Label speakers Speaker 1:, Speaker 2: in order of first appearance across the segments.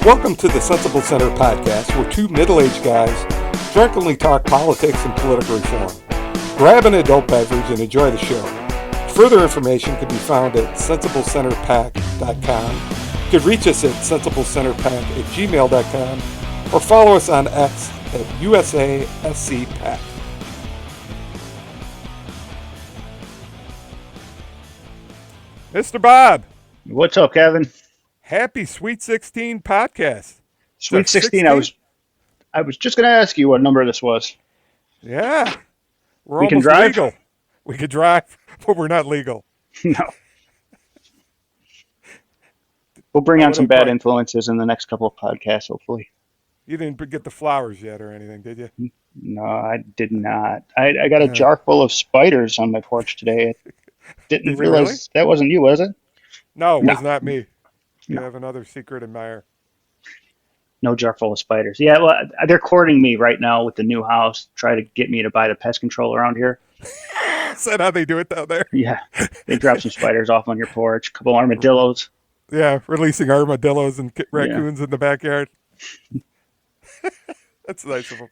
Speaker 1: Welcome to the Sensible Center podcast, where two middle-aged guys drunkenly talk politics and political reform. Grab an adult beverage and enjoy the show. Further information can be found at sensiblecenterpack.com. You can reach us at sensiblecenterpack@gmail.com or follow us on X at USASCPack. Mr. Bob.
Speaker 2: What's up, Kevin?
Speaker 1: Happy Sweet 16 podcast.
Speaker 2: Sweet 16. I was just going to ask you what number this was.
Speaker 1: Yeah. We're
Speaker 2: We can
Speaker 1: almost
Speaker 2: drive?
Speaker 1: legal. We could drive, but we're not legal.
Speaker 2: No. We'll bring on some bad influences in the next couple of podcasts, hopefully.
Speaker 1: You didn't get the flowers yet or anything, did you?
Speaker 2: No, I did not. I got a jar full of spiders on my porch today. I didn't
Speaker 1: Did you
Speaker 2: realize
Speaker 1: really?
Speaker 2: that wasn't you, was it?
Speaker 1: No, it
Speaker 2: No.
Speaker 1: was not me. You
Speaker 2: No.
Speaker 1: have another secret admirer.
Speaker 2: No jar full of spiders. Yeah, well, they're courting me right now with the new house, try to get me to buy the pest control around here.
Speaker 1: Is that how they do it down there?
Speaker 2: Yeah, they drop some spiders off on your porch, a couple armadillos.
Speaker 1: Yeah, releasing armadillos and raccoons in the backyard. That's nice of them.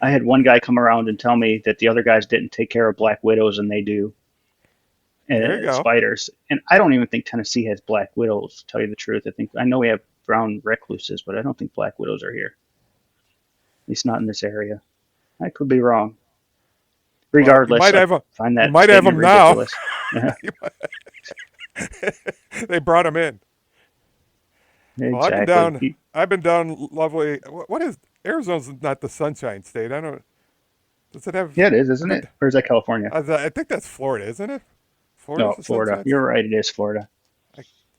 Speaker 2: I had one guy come around and tell me that the other guys didn't take care of black widows, and they do.
Speaker 1: There you
Speaker 2: And
Speaker 1: go.
Speaker 2: spiders. And I don't even think Tennessee has black widows, to tell you the truth. I know we have brown recluses, but I don't think black widows are here. At least not in this area. I could be wrong. Regardless,
Speaker 1: might have
Speaker 2: I find that
Speaker 1: you might have
Speaker 2: statement
Speaker 1: them now.
Speaker 2: ridiculous.
Speaker 1: They brought them in. Well,
Speaker 2: Exactly.
Speaker 1: I've been down lovely. What is Arizona's not the Sunshine State? I don't. Does it have?
Speaker 2: Yeah, it is, isn't it? Or is that California?
Speaker 1: I think that's Florida, isn't it? Florida's
Speaker 2: No,
Speaker 1: the
Speaker 2: Florida.
Speaker 1: Sunshine
Speaker 2: You're right. It is Florida.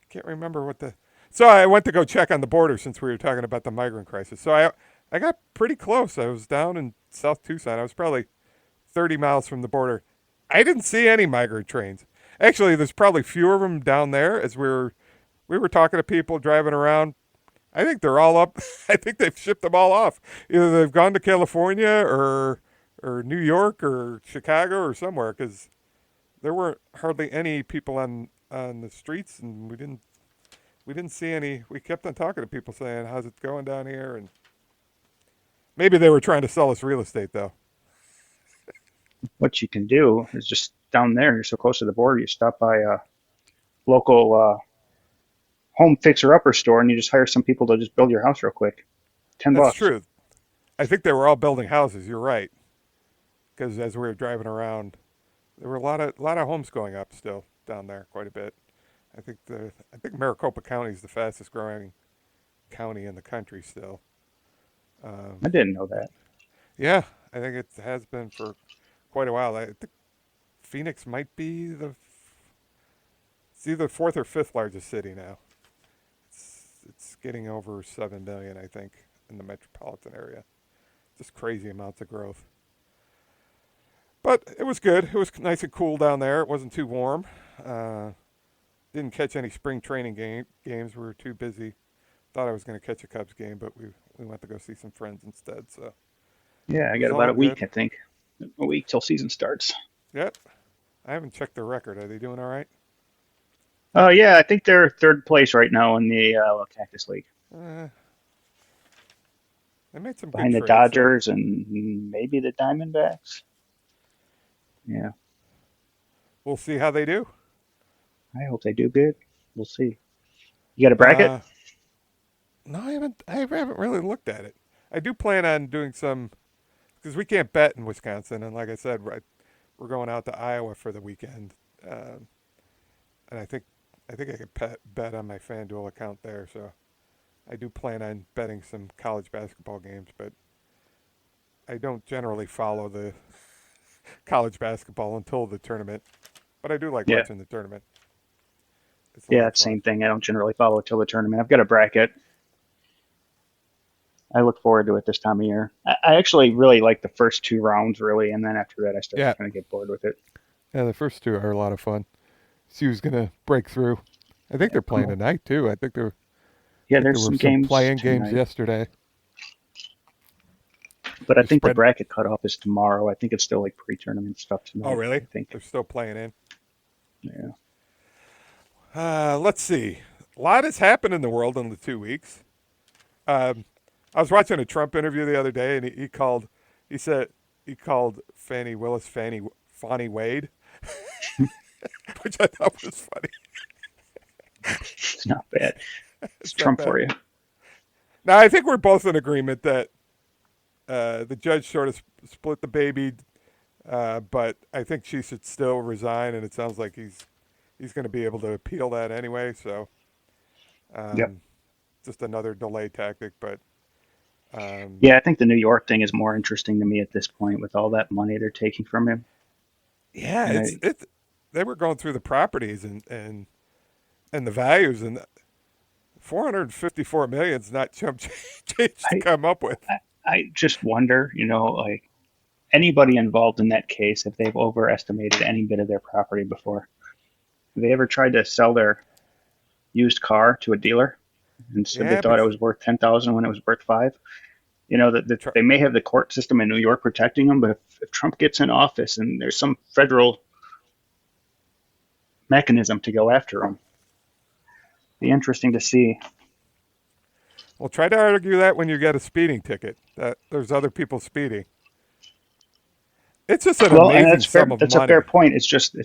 Speaker 1: Can't remember what the. So I went to go check on the border since we were talking about the migrant crisis. So I got pretty close. I was down in South Tucson. I was probably 30 miles from the border. I didn't see any migrant trains. Actually, there's probably fewer of them down there as we were talking to people driving around. I think they're all up. I think they've shipped them all off. Either they've gone to California or New York or Chicago or somewhere, because there weren't hardly any people on the streets, and we didn't see any. We kept on talking to people saying, how's it going down here? And maybe they were trying to sell us real estate, though.
Speaker 2: What you can do is just down there, you're so close to the border, you stop by a local home fixer-upper store and you just hire some people to just build your house real quick. $10.
Speaker 1: That's true. I think they were all building houses. You're right. Because as we were driving around, there were a lot of homes going up still down there, quite a bit. I think Maricopa County is the fastest growing county in the country still.
Speaker 2: I didn't know that.
Speaker 1: Yeah, I think it has been for quite a while. I think Phoenix might be it's either fourth or fifth largest city now. It's getting over 7 million, I think, in the metropolitan area. Just crazy amounts of growth. But it was good. It was nice and cool down there. It wasn't too warm. Didn't catch any spring training games. We were too busy. Thought I was going to catch a Cubs game, but we went to go see some friends instead. So
Speaker 2: Yeah, I got about a week, I think. A week till season starts.
Speaker 1: Yep. I haven't checked their record. Are they doing all right?
Speaker 2: Yeah, I think they're third place right now in the Cactus League.
Speaker 1: They made some
Speaker 2: Behind
Speaker 1: good
Speaker 2: the
Speaker 1: trades,
Speaker 2: Dodgers and maybe the Diamondbacks. Yeah,
Speaker 1: We'll see how they do.
Speaker 2: I hope they do good. We'll see. You got a bracket?
Speaker 1: No, I haven't. I haven't really looked at it. I do plan on doing some, because we can't bet in Wisconsin, and like I said, we're going out to Iowa for the weekend, and I think I could bet on my FanDuel account there. So I do plan on betting some college basketball games, but I don't generally follow the college basketball until the tournament. But I do like watching the tournament. It's a lot
Speaker 2: Yeah,
Speaker 1: of fun.
Speaker 2: same thing. I don't generally follow it till the tournament. I've got a bracket. I look forward to it this time of year. I actually really like the first two rounds, really, and then after that, I start
Speaker 1: Yeah.
Speaker 2: to kind of get bored with it.
Speaker 1: Yeah, the first two are a lot of fun. See who's gonna break through. I think they're playing
Speaker 2: Cool.
Speaker 1: tonight too. I think there
Speaker 2: Yeah,
Speaker 1: there
Speaker 2: there's
Speaker 1: were
Speaker 2: some
Speaker 1: some
Speaker 2: games
Speaker 1: playing games
Speaker 2: tonight,
Speaker 1: yesterday.
Speaker 2: but I
Speaker 1: The
Speaker 2: think the
Speaker 1: spread.
Speaker 2: bracket cutoff is tomorrow. I think it's still like pre-tournament stuff tonight.
Speaker 1: Oh,
Speaker 2: I
Speaker 1: really?
Speaker 2: think.
Speaker 1: They're still playing in.
Speaker 2: Yeah.
Speaker 1: Let's see. A lot has happened in the world in the 2 weeks. I was watching a Trump interview the other day, and he said he called Fannie Willis Fannie Wade, which I thought was funny.
Speaker 2: It's not bad. It's
Speaker 1: It's not
Speaker 2: Trump
Speaker 1: bad.
Speaker 2: for you.
Speaker 1: Now I think we're both in agreement that the judge sort of split the baby, but I think she should still resign, and it sounds like he's going to be able to appeal that anyway. So
Speaker 2: Yep.
Speaker 1: um, just another delay tactic, but um,
Speaker 2: Yeah, I think the New York thing is more interesting to me at this point with all that money they're taking from him.
Speaker 1: yeah,
Speaker 2: And
Speaker 1: it's they were going through the properties and the values, and 454 million is not chump change to
Speaker 2: I,
Speaker 1: come up with.
Speaker 2: I just wonder, like anybody involved in that case, if they've overestimated any bit of their property before. Have they ever tried to sell their used car to a dealer and said they
Speaker 1: Yeah,
Speaker 2: thought
Speaker 1: but
Speaker 2: it was worth 10,000 when it was worth five? That
Speaker 1: tr-
Speaker 2: they may have the court system in New York protecting them, but if Trump gets in office and there's some federal mechanism to go after him, be interesting to see.
Speaker 1: well, try to argue that when you get a speeding ticket that there's other people speeding. It's just an
Speaker 2: Well, and
Speaker 1: amazing
Speaker 2: that's
Speaker 1: sum
Speaker 2: fair.
Speaker 1: of
Speaker 2: That's a fair
Speaker 1: money.
Speaker 2: point. It's just,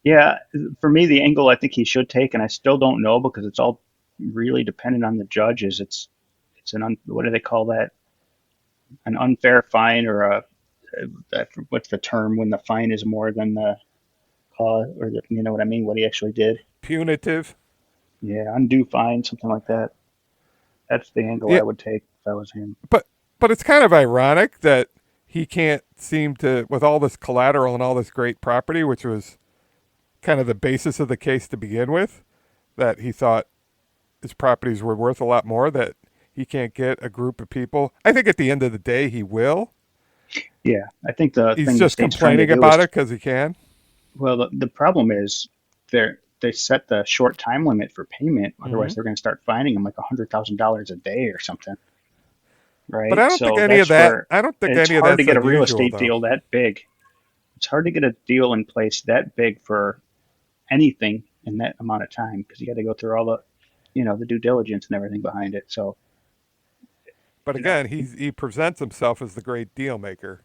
Speaker 2: yeah. For me, the angle I think he should take, and I still don't know because it's all really dependent on the judges. It's what do they call that? An unfair fine or what's the term when the fine is more than the cause or you know what I mean? What he actually did?
Speaker 1: Punitive.
Speaker 2: Yeah, undue fine, something like that. That's the angle
Speaker 1: Yeah,
Speaker 2: I would take if I was him.
Speaker 1: but it's kind of ironic that he can't seem to, with all this collateral and all this great property, which was kind of the basis of the case to begin with, that he thought his properties were worth a lot more, that he can't get a group of people. I think at the end of the day he will.
Speaker 2: Yeah, I think the
Speaker 1: He's
Speaker 2: thing the
Speaker 1: just
Speaker 2: state's trying to
Speaker 1: complaining
Speaker 2: do is
Speaker 1: about it because he can.
Speaker 2: well, the problem is they set the short time limit for payment.
Speaker 1: Hmm.
Speaker 2: Otherwise, they're going to start fining them like $100,000 a day or something,
Speaker 1: But
Speaker 2: right? So
Speaker 1: I don't think
Speaker 2: it's
Speaker 1: any of
Speaker 2: hard to
Speaker 1: that's
Speaker 2: get a real
Speaker 1: unusual
Speaker 2: estate
Speaker 1: though.
Speaker 2: deal that big. It's hard to get a deal in place that big for anything in that amount of time because you got to go through all the due diligence and everything behind it. So,
Speaker 1: But
Speaker 2: you know,
Speaker 1: again, he presents himself as the great deal maker.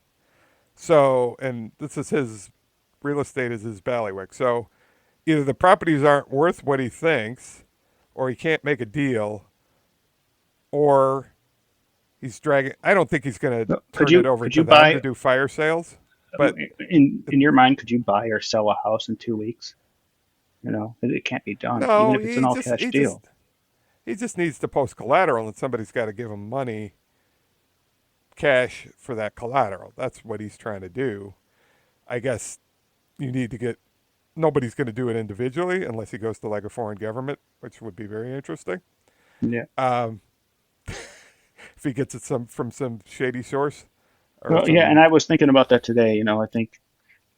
Speaker 1: So, and this is his real estate is his bailiwick. So, either the properties aren't worth what he thinks, or he can't make a deal, or he's dragging. I don't think he's going to
Speaker 2: could
Speaker 1: turn it
Speaker 2: you
Speaker 1: over
Speaker 2: could
Speaker 1: to
Speaker 2: you
Speaker 1: them to
Speaker 2: buy
Speaker 1: do fire sales. But
Speaker 2: in your mind? Could you buy or sell a house in 2 weeks? It can't be done, even
Speaker 1: no,
Speaker 2: if it's an all cash deal.
Speaker 1: he just needs to post collateral, and somebody's got to give him money, cash for that collateral. That's what he's trying to do. I guess you need to get. Nobody's going to do it individually unless he goes to like a foreign government, which would be very interesting.
Speaker 2: Yeah.
Speaker 1: Um, if he gets it from some shady source or
Speaker 2: Well, yeah, and
Speaker 1: some.
Speaker 2: I was thinking about that today. I think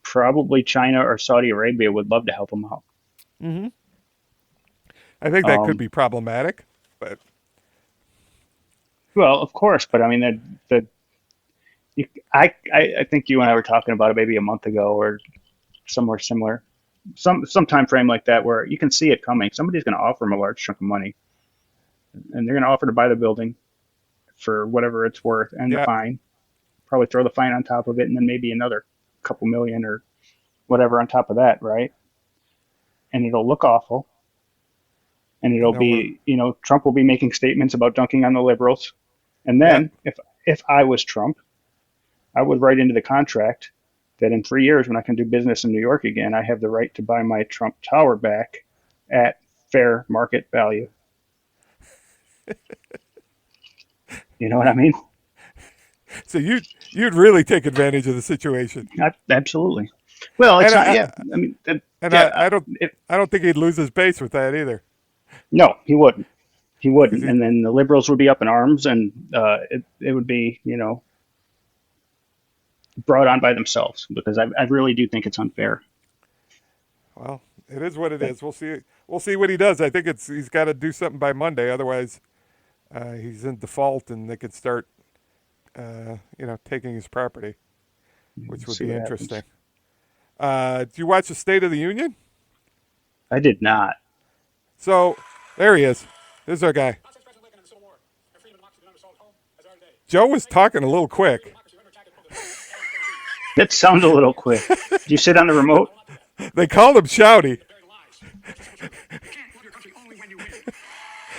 Speaker 2: probably China or Saudi Arabia would love to help them out.
Speaker 1: Hmm. I think that could
Speaker 2: Um,
Speaker 1: be problematic, but
Speaker 2: well, of course, but I mean, you, I think you and I were talking about it maybe a month ago or somewhere similar, some time frame like that where you can see it coming. Somebody's going to offer them a large chunk of money, and they're going to offer to buy the building for whatever it's worth and the
Speaker 1: yeah,
Speaker 2: fine. Probably throw the fine on top of it, and then maybe another couple million or whatever on top of that, right? And it'll look awful, and it'll
Speaker 1: and then we're
Speaker 2: be, Trump will be making statements about dunking on the liberals. And
Speaker 1: yeah.
Speaker 2: then if I was Trump, I would write into the contract that in 3 years, when I can do business in New York again, I have the right to buy my Trump Tower back at fair market value. You know what I mean?
Speaker 1: So you'd really take advantage of the situation,
Speaker 2: Absolutely. Well,
Speaker 1: and
Speaker 2: it's not. Yeah, I mean, yeah.
Speaker 1: I don't think he'd lose his base with that either,
Speaker 2: No, he wouldn't. He
Speaker 1: because
Speaker 2: wouldn't.
Speaker 1: he
Speaker 2: And then the liberals would be up in arms, and it would be, brought on by themselves because I really do think it's unfair.
Speaker 1: well, it is what it
Speaker 2: But
Speaker 1: is. We'll see. We'll see what he does. I think he's got to do something by Monday, otherwise he's in default, and they could start taking his property,
Speaker 2: we'll
Speaker 1: which would
Speaker 2: see
Speaker 1: be
Speaker 2: what happens.
Speaker 1: interesting. Do you watch the State of the Union?
Speaker 2: I did not.
Speaker 1: So there he is. This is our guy. Joe was talking a little quick.
Speaker 2: That sounds a little quick. Did you sit on the remote?
Speaker 1: They called him Shouty.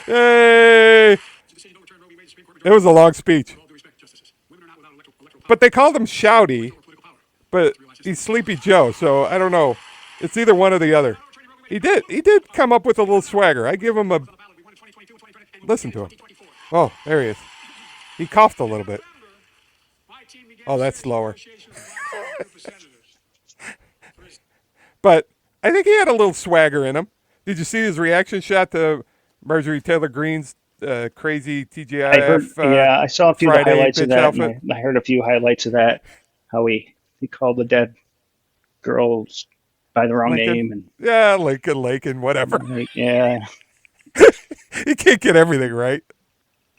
Speaker 1: Hey! It was a long speech. But they called him Shouty, but he's Sleepy Joe, so I don't know. It's either one or the other. He did come up with a little swagger. I give him a listen to him. Oh, there he is. He coughed a little bit. Oh, that's slower. But I think he had a little swagger in him. Did you see his reaction shot to Marjorie Taylor Greene's crazy
Speaker 2: I heard,
Speaker 1: TGIF
Speaker 2: yeah, I saw a few of the
Speaker 1: Friday
Speaker 2: highlights of
Speaker 1: bitch
Speaker 2: that, and
Speaker 1: outfit?
Speaker 2: I heard a few highlights of that. How he called the dead girls by the wrong
Speaker 1: Lincoln?
Speaker 2: name, and
Speaker 1: Yeah, Lincoln, whatever.
Speaker 2: like, yeah,
Speaker 1: He can't get everything right.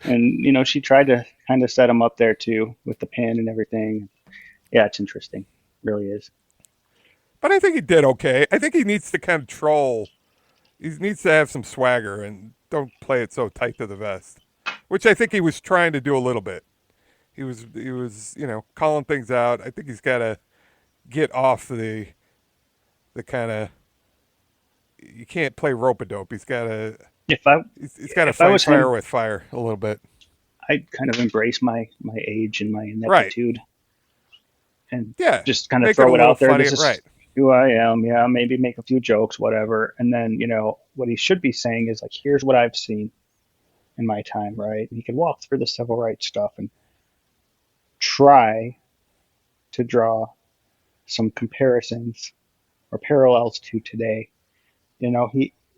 Speaker 2: and she tried to kind of set him up there too with the pin and everything. Yeah, it's interesting, really is.
Speaker 1: But I think he did okay. I think he needs to kind of troll. He needs to have some swagger and don't play it so tight to the vest, which I think he was trying to do a little bit. He was calling things out. I think he's got to get off the kind of you can't play rope a dope.
Speaker 2: If I
Speaker 1: He's got to
Speaker 2: if I
Speaker 1: fight
Speaker 2: was
Speaker 1: fire
Speaker 2: him,
Speaker 1: with fire a little bit.
Speaker 2: I'd kind of embrace my age and my
Speaker 1: Right.
Speaker 2: ineptitude, and
Speaker 1: Yeah.
Speaker 2: just kind of
Speaker 1: Make it a
Speaker 2: throw it
Speaker 1: little
Speaker 2: out there.
Speaker 1: funny.
Speaker 2: This is
Speaker 1: Right.
Speaker 2: who I am. Yeah, maybe make a few jokes, whatever. And then, what he should be saying is like, here's what I've seen in my time, right? And he can walk through the civil rights stuff and try to draw some comparisons or parallels to today.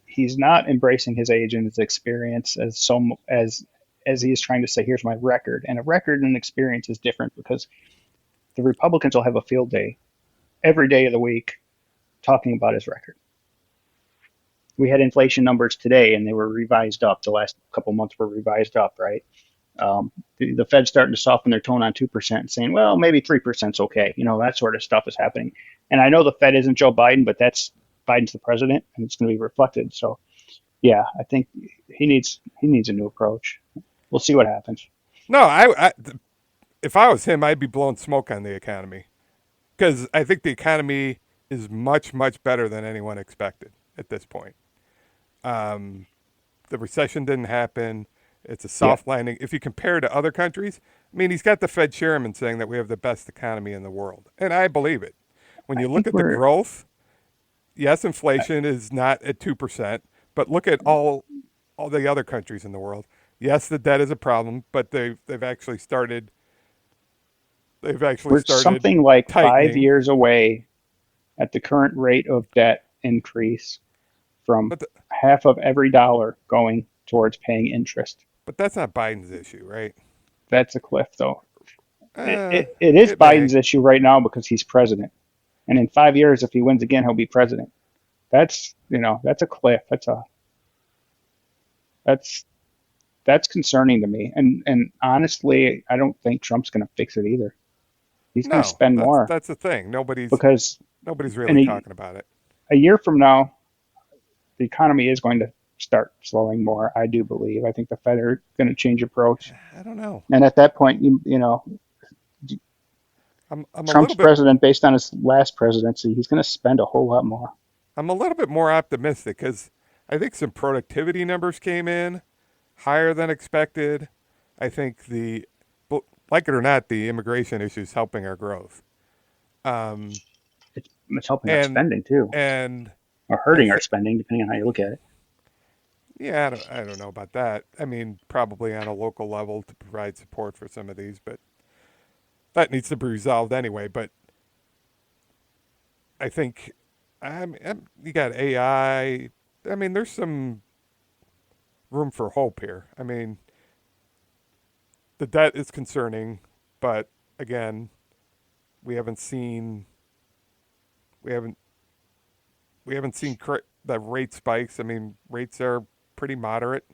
Speaker 2: He's not embracing his age and his experience as he is trying to say, here's my record. And a record and experience is different because the Republicans will have a field day every day of the week talking about his record. We had inflation numbers today, and they were revised up. The last couple months were revised up, right? The Fed's starting to soften their tone on 2%, and saying, well, maybe 3% is okay. That sort of stuff is happening. And I know the Fed isn't Joe Biden, but Biden's the president, and it's going to be reflected. So, yeah, I think he needs a new approach. We'll see what happens.
Speaker 1: No, if I was him, I'd be blowing smoke on the economy because I think the economy is much, much better than anyone expected at this point. Um, the recession didn't happen. It's a
Speaker 2: Yeah,
Speaker 1: soft landing. If you compare to other countries, I mean, he's got the Fed chairman saying that we have the best economy in the world, and I believe it. When
Speaker 2: I
Speaker 1: you look
Speaker 2: think
Speaker 1: at the
Speaker 2: we're.
Speaker 1: growth, yes, inflation is not at 2%, but look at all the other countries in the world. Yes, the debt is a problem, but they've actually
Speaker 2: We're
Speaker 1: started
Speaker 2: something like five
Speaker 1: tightening.
Speaker 2: years away at the current rate of debt increase from
Speaker 1: But the,
Speaker 2: half of every dollar going towards paying interest.
Speaker 1: but that's not Biden's issue, right?
Speaker 2: That's a cliff, though. It is
Speaker 1: It may.
Speaker 2: Biden's issue right now because he's president. And in 5 years, if he wins again, he'll be president. That's a cliff. That's that's concerning to me. And honestly, I don't think Trump's going to fix it either. He's going to
Speaker 1: No,
Speaker 2: spend
Speaker 1: that's
Speaker 2: more
Speaker 1: that's the thing.
Speaker 2: because
Speaker 1: Nobody's
Speaker 2: in
Speaker 1: really
Speaker 2: a,
Speaker 1: talking about it.
Speaker 2: a year from now, the economy is going to start slowing more. I do believe. I think the Fed are going to change approach,
Speaker 1: I don't know.
Speaker 2: and at that point,
Speaker 1: I'm a
Speaker 2: Trump's
Speaker 1: little bit
Speaker 2: president, based on his last presidency, he's going to spend a whole lot more.
Speaker 1: I'm a little bit more optimistic because I think some productivity numbers came in higher than expected. I think like it or not, the immigration issue is helping our growth. Um,
Speaker 2: It's helping our
Speaker 1: and
Speaker 2: spending too,
Speaker 1: and
Speaker 2: or
Speaker 1: I
Speaker 2: hurting our
Speaker 1: think
Speaker 2: spending, depending on how you look at it.
Speaker 1: yeah, I don't know about that. I mean, probably on a local level to provide support for some of these, but that needs to be resolved anyway. But I think you got AI. I mean, there's some room for hope here. I mean, the debt is concerning, but again, we haven't seen we haven't we haven't seen the rate spikes. I mean, rates are pretty moderate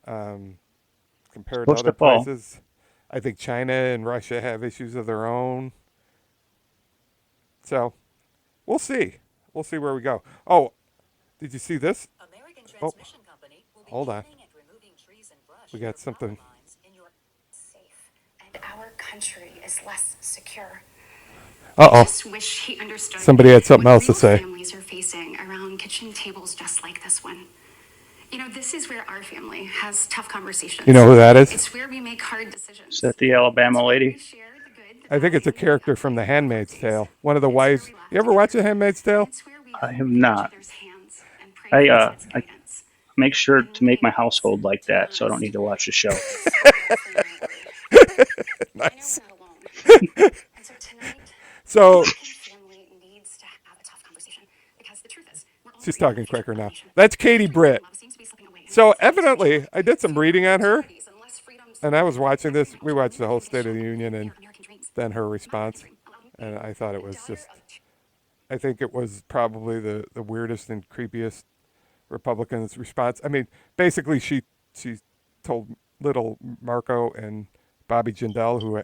Speaker 1: um,
Speaker 2: It's
Speaker 1: compared to
Speaker 2: supposed
Speaker 1: other
Speaker 2: to fall.
Speaker 1: places. I think China and Russia have issues of their own, so we'll see. We'll see where we go. Oh, did you see this?
Speaker 3: American
Speaker 1: Oh,
Speaker 3: Transmission Company will be
Speaker 1: hold on.
Speaker 3: canning and removing trees and brush
Speaker 1: We
Speaker 3: near
Speaker 1: got
Speaker 3: power
Speaker 1: something.
Speaker 3: lines in your safe. country is less secure. I
Speaker 1: Uh-oh.
Speaker 3: just wish he understood
Speaker 1: Somebody had something
Speaker 3: what
Speaker 1: else to
Speaker 3: real
Speaker 1: say.
Speaker 3: families are facing around kitchen tables just like this one. You know, this is where our family has tough
Speaker 1: You
Speaker 3: conversations.
Speaker 1: know who that is?
Speaker 3: It's where we make hard
Speaker 2: Is
Speaker 3: decisions.
Speaker 2: that the
Speaker 3: It's
Speaker 2: Alabama
Speaker 3: where we
Speaker 2: lady?
Speaker 3: share the good, the
Speaker 1: I think
Speaker 3: bad,
Speaker 1: it's a
Speaker 3: and the
Speaker 1: character from
Speaker 3: ugly
Speaker 1: The
Speaker 3: in our
Speaker 1: Handmaid's
Speaker 3: families.
Speaker 1: Tale. One of the
Speaker 3: It's where
Speaker 1: wives.
Speaker 3: we
Speaker 1: You
Speaker 3: laugh
Speaker 1: ever watch
Speaker 3: together.
Speaker 1: The Handmaid's
Speaker 3: And
Speaker 1: Tale?
Speaker 3: it's where we
Speaker 2: I have
Speaker 3: hold each
Speaker 2: not.
Speaker 3: other's hands and pray
Speaker 2: I
Speaker 3: for God's
Speaker 2: I
Speaker 3: guidance.
Speaker 2: make sure
Speaker 3: In
Speaker 2: to make
Speaker 3: many
Speaker 2: my
Speaker 3: ways,
Speaker 2: household like
Speaker 3: to be
Speaker 2: that, so I don't need
Speaker 3: honest,
Speaker 2: to watch the show.
Speaker 3: it's honestly my word. I know
Speaker 1: Nice.
Speaker 3: we're not alone. And so tonight,
Speaker 1: So
Speaker 3: American family needs to have a tough conversation because the truth is, we're all
Speaker 1: she's
Speaker 3: creating the
Speaker 1: talking
Speaker 3: future
Speaker 1: quicker
Speaker 3: of our
Speaker 1: now.
Speaker 3: nation.
Speaker 1: That's
Speaker 3: And
Speaker 1: Katie
Speaker 3: American
Speaker 1: Britt.
Speaker 3: love seems to be slipping away in
Speaker 1: So
Speaker 3: this administration.
Speaker 1: evidently, I did some
Speaker 3: Fewer
Speaker 1: reading on her,
Speaker 3: opportunities and less freedoms
Speaker 1: and I was
Speaker 3: for
Speaker 1: watching
Speaker 3: every
Speaker 1: this. We
Speaker 3: American
Speaker 1: watched the whole
Speaker 3: willing to
Speaker 1: State of
Speaker 3: show
Speaker 1: the
Speaker 3: up and
Speaker 1: Union,
Speaker 3: live
Speaker 1: and
Speaker 3: their American dreams.
Speaker 1: then her
Speaker 3: My American
Speaker 1: response,
Speaker 3: dream allowed me,
Speaker 1: and I thought it
Speaker 3: the
Speaker 1: was
Speaker 3: daughter
Speaker 1: just.
Speaker 3: of two.
Speaker 1: I think it was probably the weirdest and creepiest Republicans' response. I mean, basically, she told little Marco and Bobby Jindal, who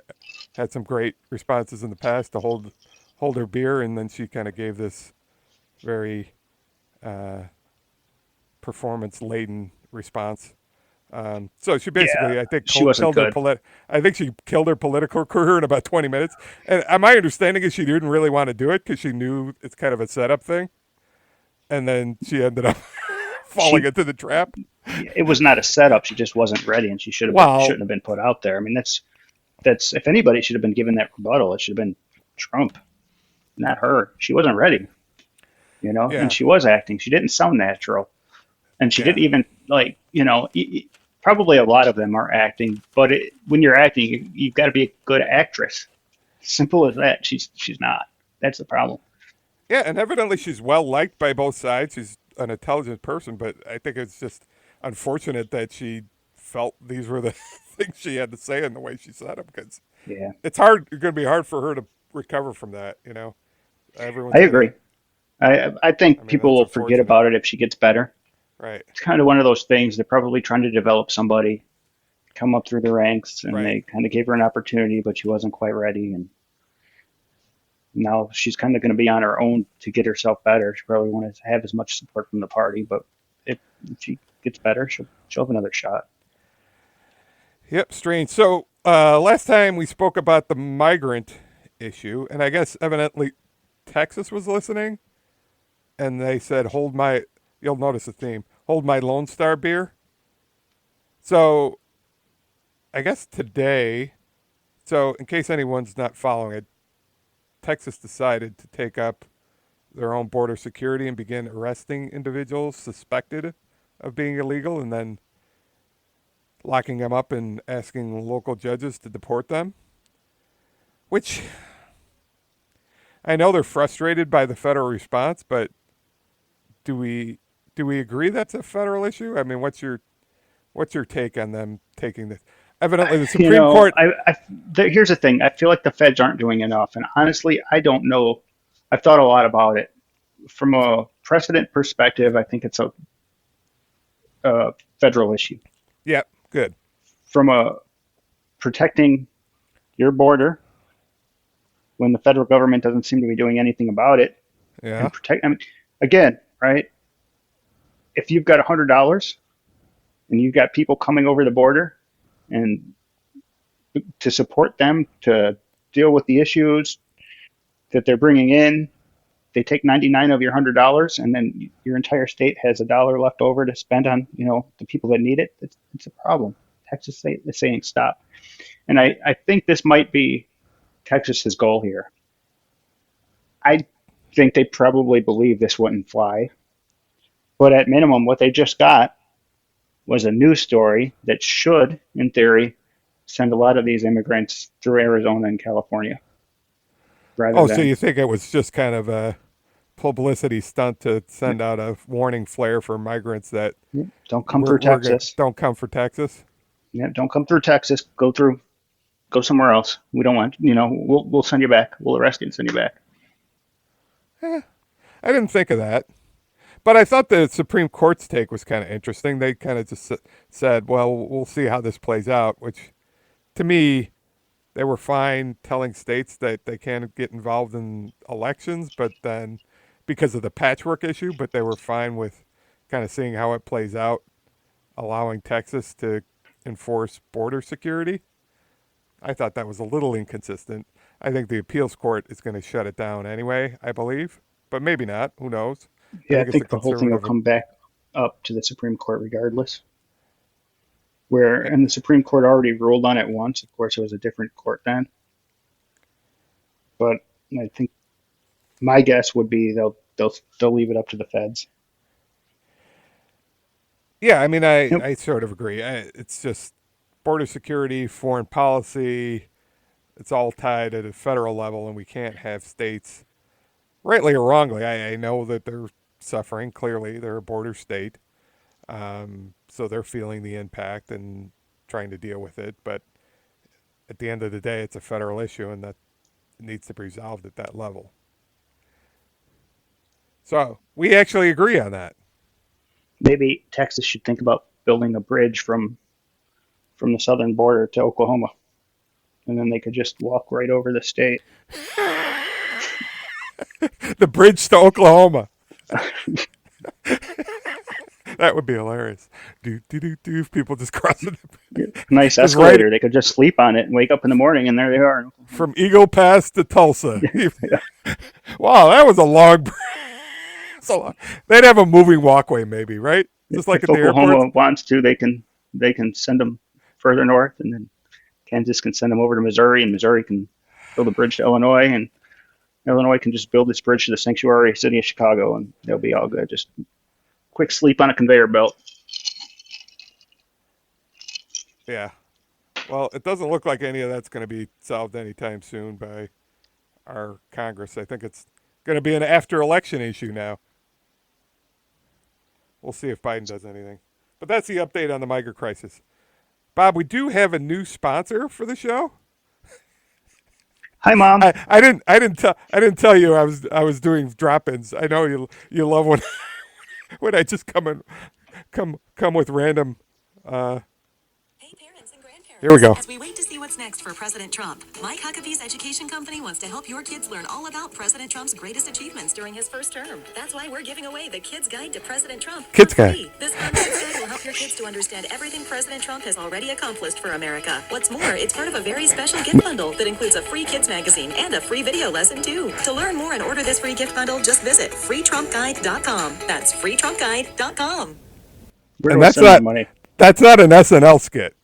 Speaker 1: had some great responses in the past, to hold her beer, and then she kind of gave this very uh, performance laden response. So she
Speaker 2: Yeah,
Speaker 1: basically, I think,
Speaker 2: she wasn't
Speaker 1: killed her
Speaker 2: good.
Speaker 1: I think she killed her political career in about 20 minutes. And my understanding is she didn't really want to do it because she knew it's kind of a setup thing. And then she ended up falling
Speaker 2: She
Speaker 1: into the trap.
Speaker 2: it was not a setup. She just wasn't ready, and she
Speaker 1: Well,
Speaker 2: shouldn't have been put out there. I mean, that's if anybody should have been given that rebuttal, it should have been Trump, not her. She wasn't ready, and
Speaker 1: yeah,
Speaker 2: she was acting. She didn't sound natural, and she
Speaker 1: yeah,
Speaker 2: didn't even like, probably a lot of them are acting, but when you're acting, you've got to be a good actress. Simple as that. She's not. That's the problem.
Speaker 1: yeah. And evidently, she's well liked by both sides. She's an intelligent person, but I think it's just unfortunate that she felt these were the things she had to say in the way she said them because
Speaker 2: Yeah,
Speaker 1: it's hard. It's going to be hard for her to recover from that.
Speaker 2: I
Speaker 1: Everyone's gonna.
Speaker 2: agree. I
Speaker 1: I
Speaker 2: think
Speaker 1: mean,
Speaker 2: people
Speaker 1: that's
Speaker 2: will forget
Speaker 1: unfortunate,
Speaker 2: about it if she gets better.
Speaker 1: right?
Speaker 2: It's kind of one of those things. They're probably trying to develop somebody, come up through the ranks, and
Speaker 1: Right.
Speaker 2: they kind of gave her an opportunity, but she wasn't quite ready. And now she's kind of going to be on her own to get herself better. She probably won't have as much support from the party, but if she gets better, she'll have another shot.
Speaker 1: Yep. Strange. So last time we spoke about the migrant issue, and I guess evidently Texas was listening, and they said, "Hold my." You'll notice a theme. Hold my Lone Star beer. So I guess today. So in case anyone's not following it, Texas decided to take up their own border security and begin arresting individuals suspected of being illegal, and then locking them up and asking local judges to deport them. Which I know they're frustrated by the federal response, but do we agree that's a federal issue? I mean, what's your take on them taking this? Evidently, the
Speaker 2: You
Speaker 1: Supreme
Speaker 2: know,
Speaker 1: Court.
Speaker 2: here's the thing. I feel like the feds aren't doing enough, and honestly, I don't know. I've thought a lot about it. From a precedent perspective, I think it's a federal issue.
Speaker 1: Yeah, good.
Speaker 2: From a protecting your border when the federal government doesn't seem to be doing anything about it
Speaker 1: Yeah.
Speaker 2: and protect. I mean, again, right? If you've got $100 and you've got people coming over the border and to support them to deal with the issues that they're bringing in, they take 99 of your $100 and then your entire state has a dollar left over to spend on, the people that need it. It's a problem. Texas is saying stop. And I think this might be Texas's goal here. I think they probably believe this wouldn't fly, but at minimum, what they just got was a news story that should, in theory, send a lot of these immigrants through Arizona and California rather
Speaker 1: Oh, so
Speaker 2: than
Speaker 1: you think it was just kind of a publicity stunt to send out a warning flare for migrants that
Speaker 2: don't come
Speaker 1: we're
Speaker 2: through
Speaker 1: we're gonna
Speaker 2: Texas.
Speaker 1: don't come for Texas?
Speaker 2: Yeah, don't come through Texas. Go somewhere else. We don't want, we'll send you back. We'll arrest you and send you back.
Speaker 1: Eh, I didn't think of that. But I thought the Supreme Court's take was kind of interesting. They kind of just said, well, we'll see how this plays out, which to me, they were fine telling states that they can't get involved in elections, but then because of the patchwork issue, but they were fine with kind of seeing how it plays out, allowing Texas to enforce border security. I thought that was a little inconsistent. I think the appeals court is going to shut it down anyway, I believe, but maybe not. Who knows? I
Speaker 2: Yeah, I
Speaker 1: think it's the
Speaker 2: think the whole thing will
Speaker 1: conservative.
Speaker 2: come back up to the Supreme Court regardless. And the Supreme Court already ruled on it once. Of course, it was a different court then, but I think my guess would be they'll leave it up to the feds.
Speaker 1: Yeah, I mean,
Speaker 2: Yep.
Speaker 1: I sort of agree. It's just border security, foreign policy. It's all tied at a federal level, and we can't have states, rightly or wrongly. I know that they're suffering. Clearly, they're a border state, so they're feeling the impact and trying to deal with it. But at the end of the day, it's a federal issue, and that needs to be resolved at that level. So we actually agree on that.
Speaker 2: Maybe Texas should think about building a bridge from the southern border to Oklahoma, and then they could just walk right over the state.
Speaker 1: The bridge to Oklahoma. That would be hilarious. Do people just crossing
Speaker 2: Nice
Speaker 1: Just
Speaker 2: escalator.
Speaker 1: right
Speaker 2: They could just sleep on it and wake up in the morning, and there they are.
Speaker 1: from Eagle Pass to Tulsa. Wow, that was a long. So they'd have a moving walkway, maybe, right? Just like
Speaker 2: If
Speaker 1: at the
Speaker 2: Oklahoma
Speaker 1: airports.
Speaker 2: wants to, they can send them further north, and then Kansas can send them over to Missouri, and Missouri can build a bridge to Illinois, and Illinois can just build this bridge to the sanctuary city of Chicago, and they'll be all good. Just quick sleep on a conveyor belt.
Speaker 1: Yeah. Well, it doesn't look like any of that's going to be solved anytime soon by our Congress. I think it's going to be an after-election issue now. We'll see if Biden does anything. But that's the update on the migrant crisis. Bob, we do have a new sponsor for the show.
Speaker 2: Hi, Mom.
Speaker 1: I didn't tell you I was doing drop-ins. I know you love when when I just come with random.
Speaker 4: Hey, parents and grandparents.
Speaker 1: Here we go.
Speaker 4: As we wait to see what's next for President Trump, Mike Huckabee's education company wants to help your kids learn all about President Trump's greatest achievements during his first term. That's why we're giving away the Kids Guide to President Trump for
Speaker 1: Kids Guide.
Speaker 4: free. This fun kids guide will help your kids to understand everything President Trump has already accomplished for America. What's more, it's part of a very special gift bundle that includes a free kids magazine and a free video lesson too. To learn more and order this free gift bundle, just visit freetrumpguide.com. That's freetrumpguide.com.
Speaker 2: Where
Speaker 1: And
Speaker 2: do I
Speaker 1: that's
Speaker 2: send my
Speaker 1: not
Speaker 2: money?
Speaker 1: that's not an SNL skit.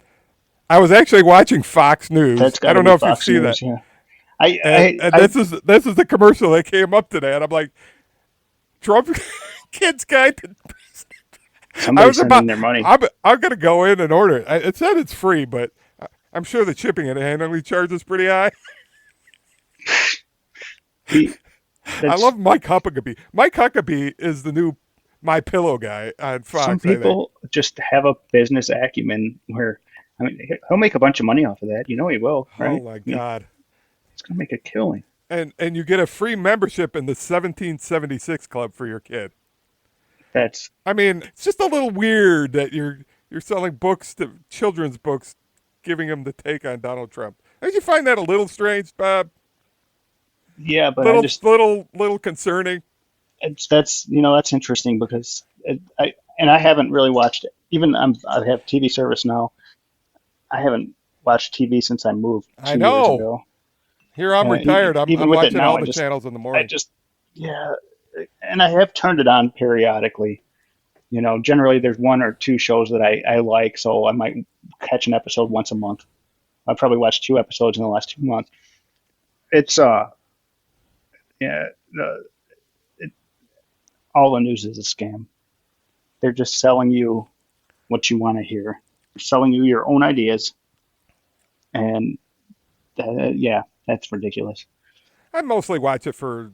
Speaker 1: I was actually watching Fox News.
Speaker 2: That's got
Speaker 1: I
Speaker 2: to
Speaker 1: don't
Speaker 2: be
Speaker 1: know if you
Speaker 2: Fox
Speaker 1: see
Speaker 2: News.
Speaker 1: that.
Speaker 2: Yeah.
Speaker 1: And this is the commercial that came up today, and I'm like, Trump Kids Guide. I
Speaker 2: Somebody's
Speaker 1: was
Speaker 2: sending
Speaker 1: about.
Speaker 2: their money.
Speaker 1: I'm gonna go in and order it. It said it's free, but I'm sure the shipping and handling charges pretty high.
Speaker 2: He-
Speaker 1: I
Speaker 2: that's-
Speaker 1: love Mike Huckabee. Mike Huckabee is the new My Pillow guy on Fox.
Speaker 2: Some
Speaker 1: I think.
Speaker 2: people just have a business acumen where, I mean, he'll make a bunch of money off of that. You know he will, right?
Speaker 1: Oh my
Speaker 2: I mean,
Speaker 1: God.
Speaker 2: he's gonna make a killing.
Speaker 1: And you get a free membership in the 1776 club for your kid.
Speaker 2: That's
Speaker 1: I mean, it's just a little weird that you're selling books to children's books, giving them the take on Donald Trump. Don't you find that a little strange, Bob?
Speaker 2: yeah, but
Speaker 1: Little
Speaker 2: I just
Speaker 1: little concerning.
Speaker 2: that's interesting because I haven't really watched it. Even I have TV service now. I haven't watched TV since I moved
Speaker 1: I
Speaker 2: 2 years
Speaker 1: know.
Speaker 2: ago.
Speaker 1: Here I'm retired. I'm
Speaker 2: Even with it
Speaker 1: watching
Speaker 2: now,
Speaker 1: all the channels in the
Speaker 2: I
Speaker 1: morning.
Speaker 2: just yeah, and I have turned it on periodically. Generally there's one or two shows that I like, so I might catch an episode once a month. I've probably watched 2 episodes in the last 2 months. It's yeah, it, all the news is a scam. They're just selling you what you want to hear. They're selling you your own ideas, and yeah, that's ridiculous.
Speaker 1: I mostly watch it for.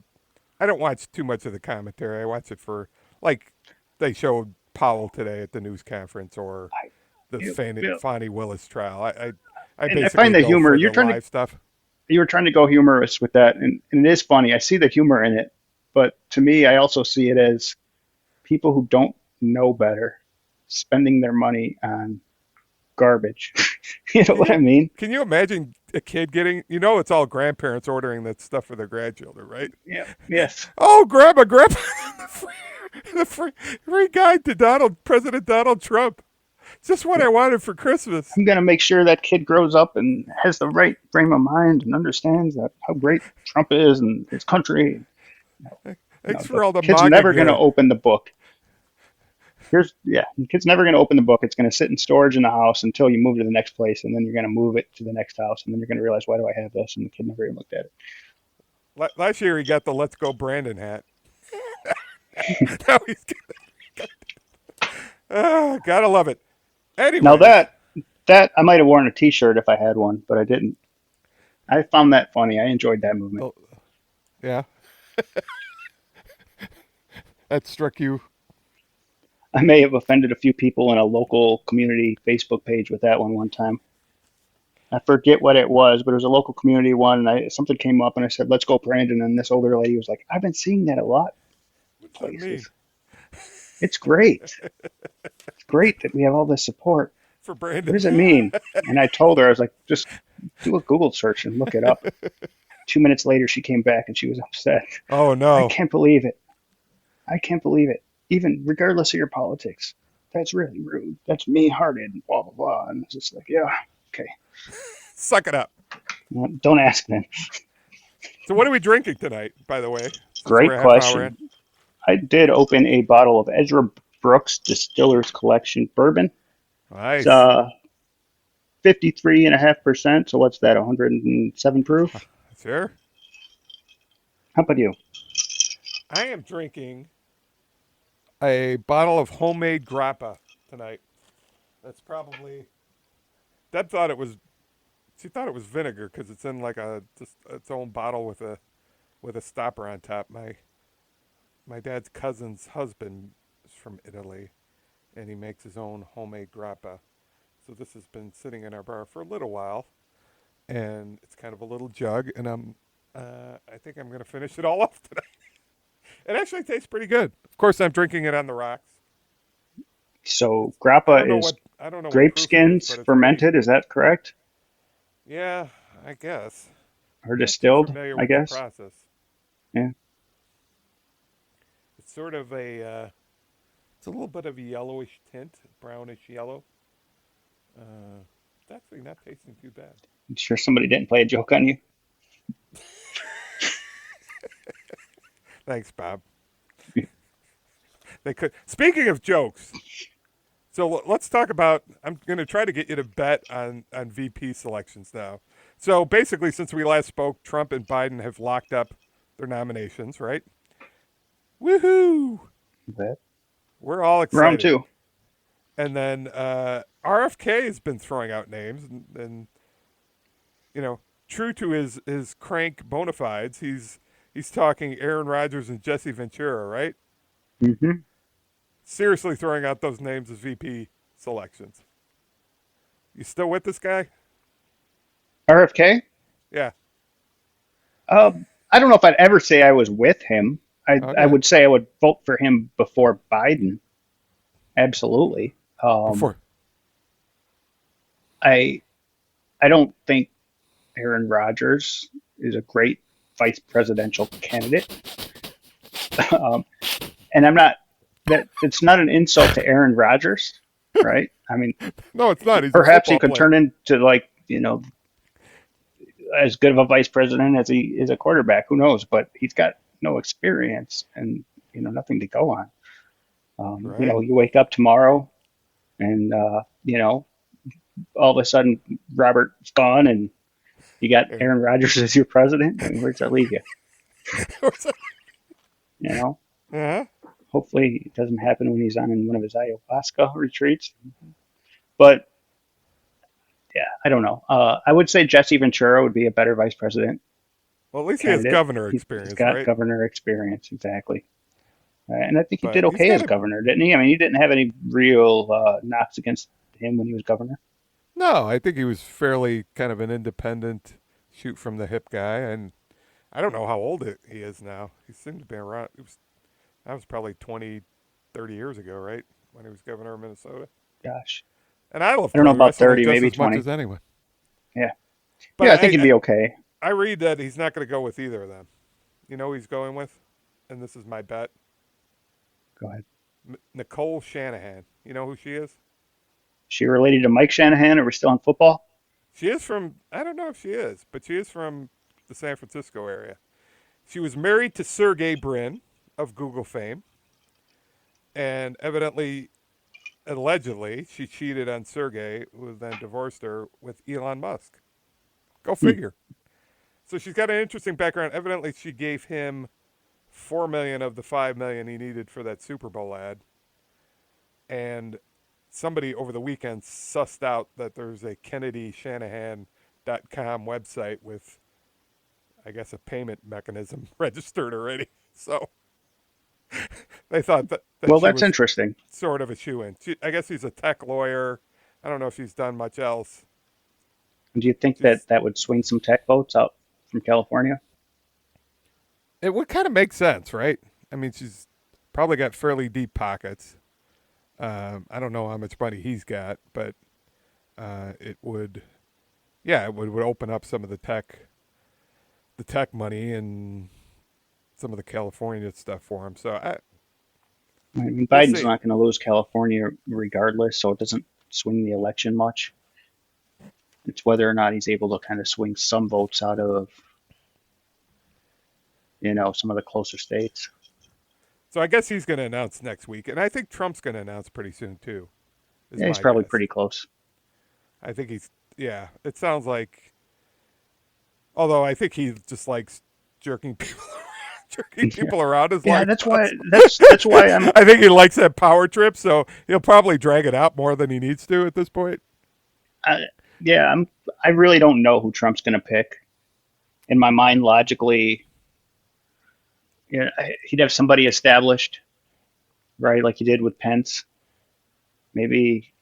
Speaker 1: I don't watch too much of the commentary. I watch it for like they showed Powell today at the news conference or the
Speaker 2: Yeah.
Speaker 1: Fonnie Willis trial. I
Speaker 2: And I
Speaker 1: basically
Speaker 2: find the
Speaker 1: go
Speaker 2: humor.
Speaker 1: for
Speaker 2: You're
Speaker 1: the
Speaker 2: trying
Speaker 1: live
Speaker 2: to
Speaker 1: stuff.
Speaker 2: you were trying to go humorous with that, and it is funny. I see the humor in it, but to me, I also see it as people who don't know better spending their money on garbage. You know what I mean?
Speaker 1: Can you imagine a kid getting? You know, it's all grandparents ordering that stuff for their grandchildren, right?
Speaker 2: Yeah. Yes.
Speaker 1: Oh, grandpa, the free guide to President Donald Trump. Just what I wanted for Christmas.
Speaker 2: I'm going to make sure that kid grows up and has the right frame of mind and understands that how great Trump is and his country.
Speaker 1: Thanks
Speaker 2: The
Speaker 1: for all the
Speaker 2: kid's
Speaker 1: MAGA
Speaker 2: never going to
Speaker 1: gear.
Speaker 2: open the book. The kid's never going to open the book. It's going to sit in storage in the house until you move to the next place, and then you're going to move it to the next house, and then you're going to realize, why do I have this? And the kid never even looked at
Speaker 1: Last year he got the Let's Go Brandon hat. Now he's gotta love it.
Speaker 2: it. Now
Speaker 1: Anyways,
Speaker 2: that I might have worn a T-shirt if I had one, but I didn't. I found that funny. I enjoyed that movement.
Speaker 1: oh, yeah, that struck you.
Speaker 2: I may have offended a few people in a local community Facebook page with that one time. I forget what it was, but it was a local community one, and something came up, and I said, "Let's go, Brandon." And this older lady was like, "I've been seeing that a lot
Speaker 1: What's that mean?
Speaker 2: places. It's great. It's great that we have all this support.
Speaker 1: For
Speaker 2: What
Speaker 1: Brandon?
Speaker 2: does it mean?" And I told her, I was like, "Just do a Google search and look it up." 2 minutes later, she came back and she was upset.
Speaker 1: Oh
Speaker 2: I
Speaker 1: no!
Speaker 2: can't believe it. I can't believe it. Even regardless of your politics, that's really rude. That's mean-hearted. Blah blah blah. And it's just like, yeah, okay.
Speaker 1: Suck it up.
Speaker 2: Well, don't ask then.
Speaker 1: So what are we drinking tonight? By the way, since we're
Speaker 2: Great
Speaker 1: a half hour in.
Speaker 2: question. I did open a bottle of Ezra Brooks Distillers Collection bourbon. It's
Speaker 1: Nice.
Speaker 2: 53.5%. So what's that? 107 proof.
Speaker 1: Sure.
Speaker 2: How about you?
Speaker 1: I am drinking a bottle of homemade grappa tonight. That's probably. Deb thought it was. She thought it was vinegar because it's in like a just its own bottle with a stopper on top. My dad's cousin's husband is from Italy, and he makes his own homemade grappa. So this has been sitting in our bar for a little while, and it's kind of a little jug, and I think I'm gonna finish it all off today. It actually tastes pretty good. Of course, I'm drinking it on the rocks.
Speaker 2: So
Speaker 1: I don't
Speaker 2: grappa
Speaker 1: know
Speaker 2: is
Speaker 1: what I don't know what
Speaker 2: grape
Speaker 1: proof it is,
Speaker 2: skins
Speaker 1: but it's
Speaker 2: fermented. Is that correct?
Speaker 1: yeah, I guess.
Speaker 2: Or
Speaker 1: I'm not too
Speaker 2: distilled,
Speaker 1: familiar
Speaker 2: I
Speaker 1: with the
Speaker 2: guess.
Speaker 1: process.
Speaker 2: Yeah.
Speaker 1: It's sort of it's a little bit of a yellowish tint, brownish yellow. It's actually not tasting too bad.
Speaker 2: I'm sure somebody didn't play a joke on you.
Speaker 1: Thanks, Bob. They could. Speaking of jokes, so let's talk about. I'm going to try to get you to bet on VP selections now. So basically, since we last spoke, Trump and Biden have locked up their nominations, right? Woohoo!
Speaker 2: That
Speaker 1: We're all
Speaker 2: round
Speaker 1: excited.
Speaker 2: two.
Speaker 1: And then RFK has been throwing out names, and you know, true to his crank bona fides, he's talking Aaron Rodgers and Jesse Ventura, right?
Speaker 2: Mm-hmm.
Speaker 1: Seriously throwing out those names as VP selections. You still with this guy?
Speaker 2: RFK.
Speaker 1: Yeah.
Speaker 2: I don't know if I'd ever say I was with him. I
Speaker 1: Okay.
Speaker 2: would say I would vote for him before Biden. Absolutely.
Speaker 1: Before.
Speaker 2: I I don't think Aaron Rodgers is a great vice presidential candidate. um, and I'm not that it's not an insult to Aaron Rodgers, right? I mean,
Speaker 1: No, it's not. He's a
Speaker 2: perhaps he
Speaker 1: football
Speaker 2: could
Speaker 1: player.
Speaker 2: turn into as good of a vice president as he is a quarterback. Who knows? But he's got no experience and nothing to go on.
Speaker 1: Right.
Speaker 2: You wake up tomorrow and all of a sudden Robert's gone and you got
Speaker 1: Aaron.
Speaker 2: Aaron Rodgers as your president. I mean, where's that leave you? You know,
Speaker 1: Uh-huh.
Speaker 2: hopefully it doesn't happen when he's on one of his ayahuasca retreats. But yeah, I don't know. I would say Jesse Ventura would be a better vice president
Speaker 1: Well, at least he has
Speaker 2: candidate.
Speaker 1: governor
Speaker 2: He's
Speaker 1: experience,
Speaker 2: got
Speaker 1: right?
Speaker 2: governor experience, exactly. And I think he
Speaker 1: But
Speaker 2: did
Speaker 1: he's
Speaker 2: okay
Speaker 1: got
Speaker 2: as
Speaker 1: a
Speaker 2: governor, didn't he? I mean, he didn't have any real knocks against him when he was governor.
Speaker 1: no. I think he was fairly kind of an independent, shoot from the hip guy, and I don't know how old he is now. He seemed to be around. That was probably 20, 30 years ago, right? When he was governor of Minnesota.
Speaker 2: Gosh,
Speaker 1: And I love
Speaker 2: I don't know
Speaker 1: pro
Speaker 2: about
Speaker 1: wrestling
Speaker 2: 30,
Speaker 1: just
Speaker 2: maybe
Speaker 1: as much
Speaker 2: 20.
Speaker 1: as anyone.
Speaker 2: Yeah.
Speaker 1: But
Speaker 2: Yeah, I think he'd be okay.
Speaker 1: I read that he's not going to go with either of them. You know who he's going with? And this is my bet.
Speaker 2: Go ahead.
Speaker 1: Nicole Shanahan. You know who she is?
Speaker 2: She related to Mike Shanahan? Are we still on football?
Speaker 1: She is from, I don't know if she is, but she is from the San Francisco area. She was married to Sergey Brin of Google fame, and evidently, allegedly, she cheated on Sergey, who then divorced her with Elon Musk. Go figure. So she's got an interesting background. Evidently, she gave him $4 million of the $5 million he needed for that Super Bowl ad, and somebody over the weekend sussed out that there's a KennedyShanahan.com website with, I guess, a payment mechanism registered already. So they thought that
Speaker 2: Well,
Speaker 1: she
Speaker 2: that's
Speaker 1: was
Speaker 2: interesting.
Speaker 1: sort of a shoe-in. I guess he's a tech lawyer. I don't know if she's done much else.
Speaker 2: Do you think
Speaker 1: She's,
Speaker 2: that would swing some tech votes out from California?
Speaker 1: it would kind of make sense, right? I mean, she's probably got fairly deep pockets. I don't know how much money he's got, but it would, yeah, it would open up some of the tech money and some of the California stuff for him. So
Speaker 2: I mean,
Speaker 1: we'll
Speaker 2: Biden's
Speaker 1: see.
Speaker 2: not going to lose California regardless, so it doesn't swing the election much. It's whether or not he's able to kind of swing some votes out of, some of the closer states.
Speaker 1: So I guess he's going to announce next week, and I think Trump's going to announce pretty soon too. Is
Speaker 2: Yeah, he's
Speaker 1: my
Speaker 2: probably
Speaker 1: guess.
Speaker 2: pretty close.
Speaker 1: I think he's, yeah. It sounds like, although I think he just likes jerking people jerking people around his
Speaker 2: Yeah,
Speaker 1: life.
Speaker 2: that's why I'm
Speaker 1: I think he likes that power trip, so he'll probably drag it out more than he needs to at this point.
Speaker 2: I, yeah, I really don't know who Trump's going to pick. In my mind, logically, he'd have somebody established, right, like he did with Pence. Maybe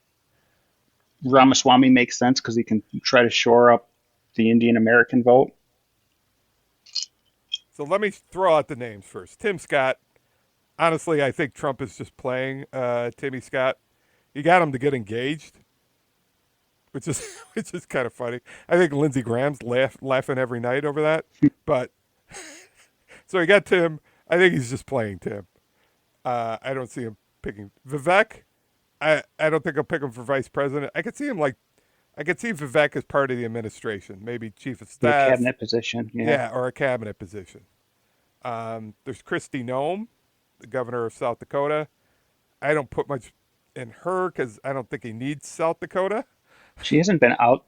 Speaker 2: Ramaswamy makes sense because he can try to shore up the Indian American vote.
Speaker 1: So let me throw out the names first. Tim Scott. Honestly, I think Trump is just playing Timmy Scott. He got him to get engaged, which is kind of funny. I think Lindsey Graham's laughing every night over that. But so he got Tim. I think he's just playing Tim. I don't see him picking Vivek. I don't think I'll pick him for vice president. I could see Vivek as part of the administration, maybe chief of
Speaker 2: The
Speaker 1: staff.
Speaker 2: cabinet position.
Speaker 1: Yeah, or a cabinet position. There's Kristi Noem, the governor of South Dakota. I don't put much in her because I don't think he needs South Dakota.
Speaker 2: She hasn't been out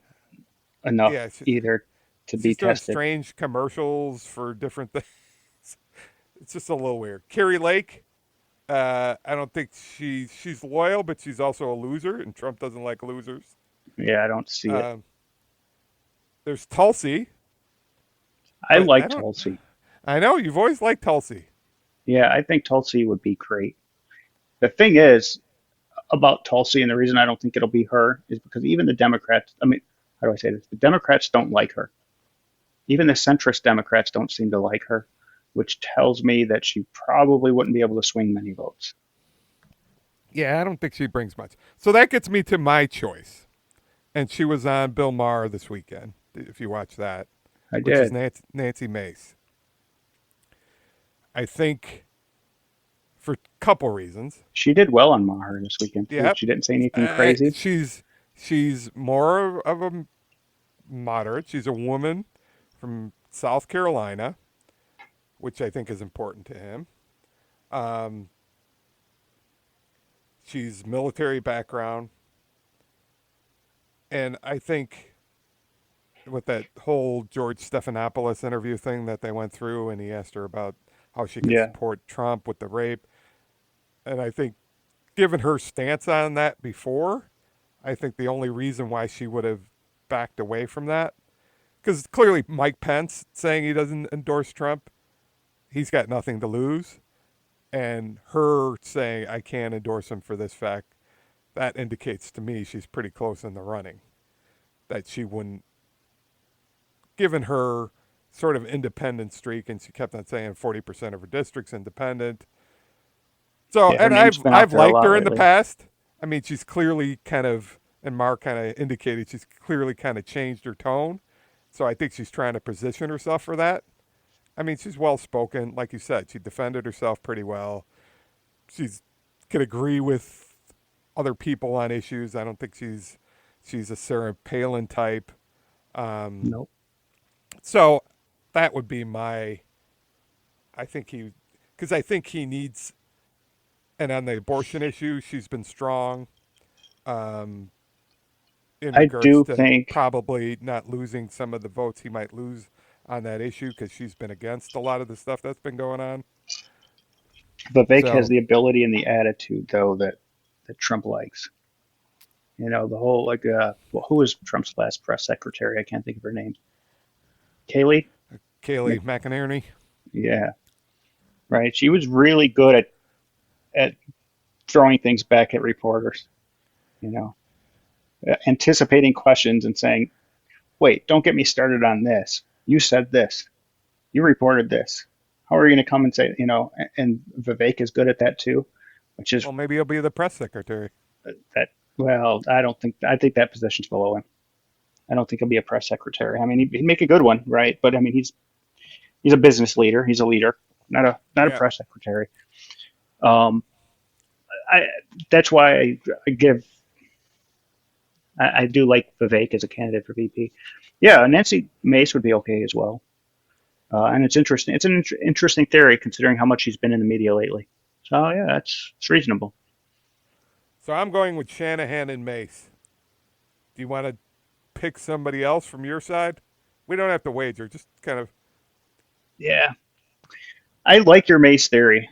Speaker 2: enough
Speaker 1: Yeah,
Speaker 2: either to be
Speaker 1: she's doing
Speaker 2: tested.
Speaker 1: strange commercials for different things. It's just a little weird. Carrie Lake, I don't think she's loyal, but she's also a loser, and Trump doesn't like losers.
Speaker 2: Yeah, I don't see it.
Speaker 1: There's Tulsi.
Speaker 2: I
Speaker 1: But
Speaker 2: like Tulsi.
Speaker 1: I know you've always liked Tulsi.
Speaker 2: Yeah, I think Tulsi would be great. The thing is about Tulsi, and the reason I don't think it'll be her is because even the Democrats, I mean, how do I say this? The Democrats don't like her. Even the centrist Democrats don't seem to like her, which tells me that she probably wouldn't be able to swing many votes.
Speaker 1: Yeah, I don't think she brings much. So that gets me to my choice. And she was on Bill Maher this weekend, if you watch that,
Speaker 2: I
Speaker 1: which is
Speaker 2: did.
Speaker 1: Nancy Mace. I think for a couple reasons.
Speaker 2: She did well on Maher this weekend too.
Speaker 1: Yep.
Speaker 2: She didn't say anything crazy.
Speaker 1: She's more of a moderate. She's a woman from South Carolina, which I think is important to him. She's military background. And I think with that whole George Stephanopoulos interview thing that they went through, and he asked her about how she could
Speaker 2: Yeah.
Speaker 1: support Trump with the rape. And I think, given her stance on that before, I think the only reason why she would have backed away from that, because clearly Mike Pence saying he doesn't endorse Trump, he's got nothing to lose. And her saying, I can't endorse him for this fact, that indicates to me she's pretty close in the running. That she wouldn't, given her sort of independent streak, and she kept on saying 40% of her district's independent. So,
Speaker 2: Yeah, her
Speaker 1: and
Speaker 2: name's been out
Speaker 1: I've
Speaker 2: there a
Speaker 1: liked
Speaker 2: lot
Speaker 1: her in the
Speaker 2: lately.
Speaker 1: past. I mean, she's clearly kind of, and Mark kind of indicated she's clearly kind of changed her tone. So I think she's trying to position herself for that. I mean, she's well spoken, like you said. She defended herself pretty well. She's could agree with other people on issues. I don't think she's a Sarah Palin type.
Speaker 2: Nope.
Speaker 1: So that would be my. Because I think he needs. And on the abortion issue, she's been strong. Um, in
Speaker 2: I
Speaker 1: regards
Speaker 2: do
Speaker 1: to
Speaker 2: think
Speaker 1: probably not losing some of the votes he might lose on that issue because she's been against a lot of the stuff that's been going on.
Speaker 2: Vivek has
Speaker 1: So,
Speaker 2: the ability and the attitude, though, that Trump likes. You know, the whole well, who was Trump's last press secretary? I can't think of her name. Kayleigh.
Speaker 1: Kayleigh McEnany.
Speaker 2: Yeah, right. She was really good at throwing things back at reporters. You know, anticipating questions and saying, "Wait, don't get me started on this. You said this. You reported this. How are you going to come and say, you know?" And Vivek is good at that too, which is
Speaker 1: Well, maybe he'll be the press secretary.
Speaker 2: that. Well, I think that position's below him. I don't think he'll be a press secretary. I mean, he'd make a good one, right? But I mean, he's a business leader. He's a leader, not a
Speaker 1: Yeah.
Speaker 2: press secretary. Um, I that's why I do like Vivek as a candidate for VP. Yeah, Nancy Mace would be okay as well. And it's interesting. It's an interesting theory considering how much he's been in the media lately. So yeah, it's reasonable.
Speaker 1: So I'm going with Shanahan and Mace. Do you want to pick somebody else from your side? We don't have to wager. Just kind of.
Speaker 2: Yeah, I like your Mace theory.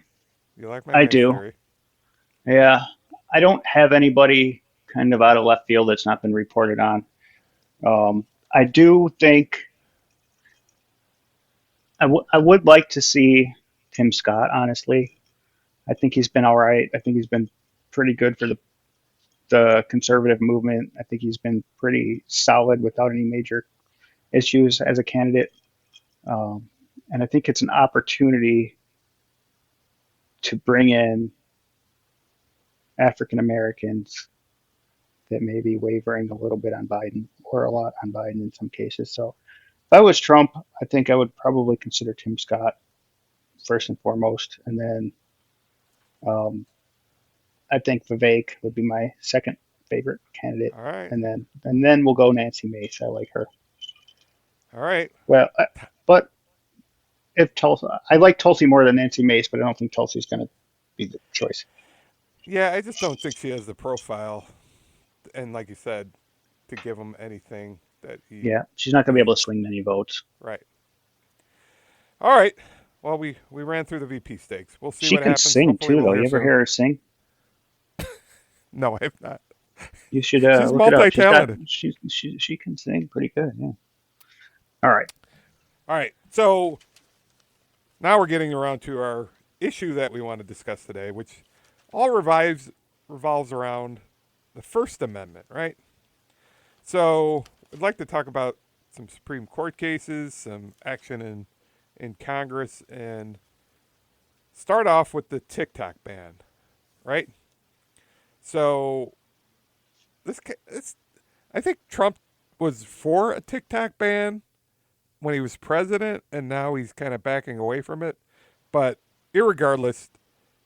Speaker 1: You like my
Speaker 2: I
Speaker 1: Mace
Speaker 2: do.
Speaker 1: theory?
Speaker 2: Yeah, I don't have anybody kind of out of left field that's not been reported on. I do think I would like to see Tim Scott. Honestly, I think he's been all right. I think he's been pretty good for the conservative movement. I think he's been pretty solid without any major issues as a candidate. Um, and I think it's an opportunity to bring in African Americans that may be wavering a little bit on Biden or a lot on Biden in some cases. So if I was Trump, I think I would probably consider Tim Scott first and foremost. And then um, I think Vivek would be my second favorite candidate.
Speaker 1: All right.
Speaker 2: And then we'll go Nancy Mace. I like her.
Speaker 1: All right.
Speaker 2: Well, but if Tulsi, I like Tulsi more than Nancy Mace, but I don't think Tulsi's going to be the choice.
Speaker 1: Yeah, I just don't think she has the profile, and like you said, to give him anything that he
Speaker 2: Yeah, she's not going to be able to
Speaker 1: needs.
Speaker 2: swing many votes.
Speaker 1: Right. All right. Well, we ran through the VP stakes. We'll see
Speaker 2: She
Speaker 1: what
Speaker 2: can
Speaker 1: happens.
Speaker 2: sing
Speaker 1: Hopefully,
Speaker 2: too,
Speaker 1: we'll
Speaker 2: though.
Speaker 1: hear
Speaker 2: You ever
Speaker 1: soon.
Speaker 2: hear her sing?
Speaker 1: No, I have not.
Speaker 2: You should
Speaker 1: She's
Speaker 2: look it up.
Speaker 1: multi-talented.
Speaker 2: She can sing pretty good. Yeah. All right.
Speaker 1: All right. So now we're getting around to our issue that we want to discuss today, which all revolves around the First Amendment, right? So I'd like to talk about some Supreme Court cases, some action in Congress, and start off with the TikTok ban, right? So I think Trump was for a TikTok ban when he was president, and now he's kind of backing away from it. But irregardless,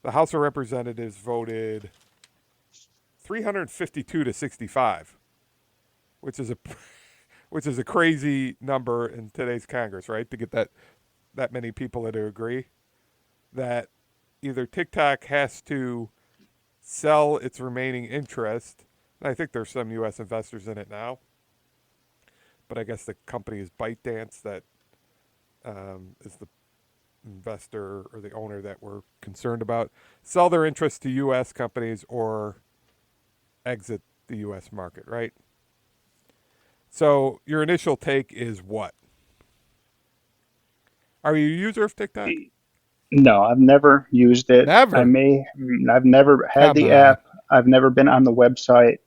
Speaker 1: the House of Representatives voted 352 to 65, which is a which is a crazy number in today's Congress, right? To get that many people to agree that either TikTok has to sell its remaining interest. And I think there's some U.S. investors in it now, but I guess the company is ByteDance that is the investor or the owner that we're concerned about. Sell their interest to U.S. companies or exit the U.S. market, right? So your initial take is what? Are you a user of TikTok?
Speaker 2: No, I've never used it.
Speaker 1: Never.
Speaker 2: I've never had
Speaker 1: Come
Speaker 2: the
Speaker 1: on.
Speaker 2: app. I've never been on the website.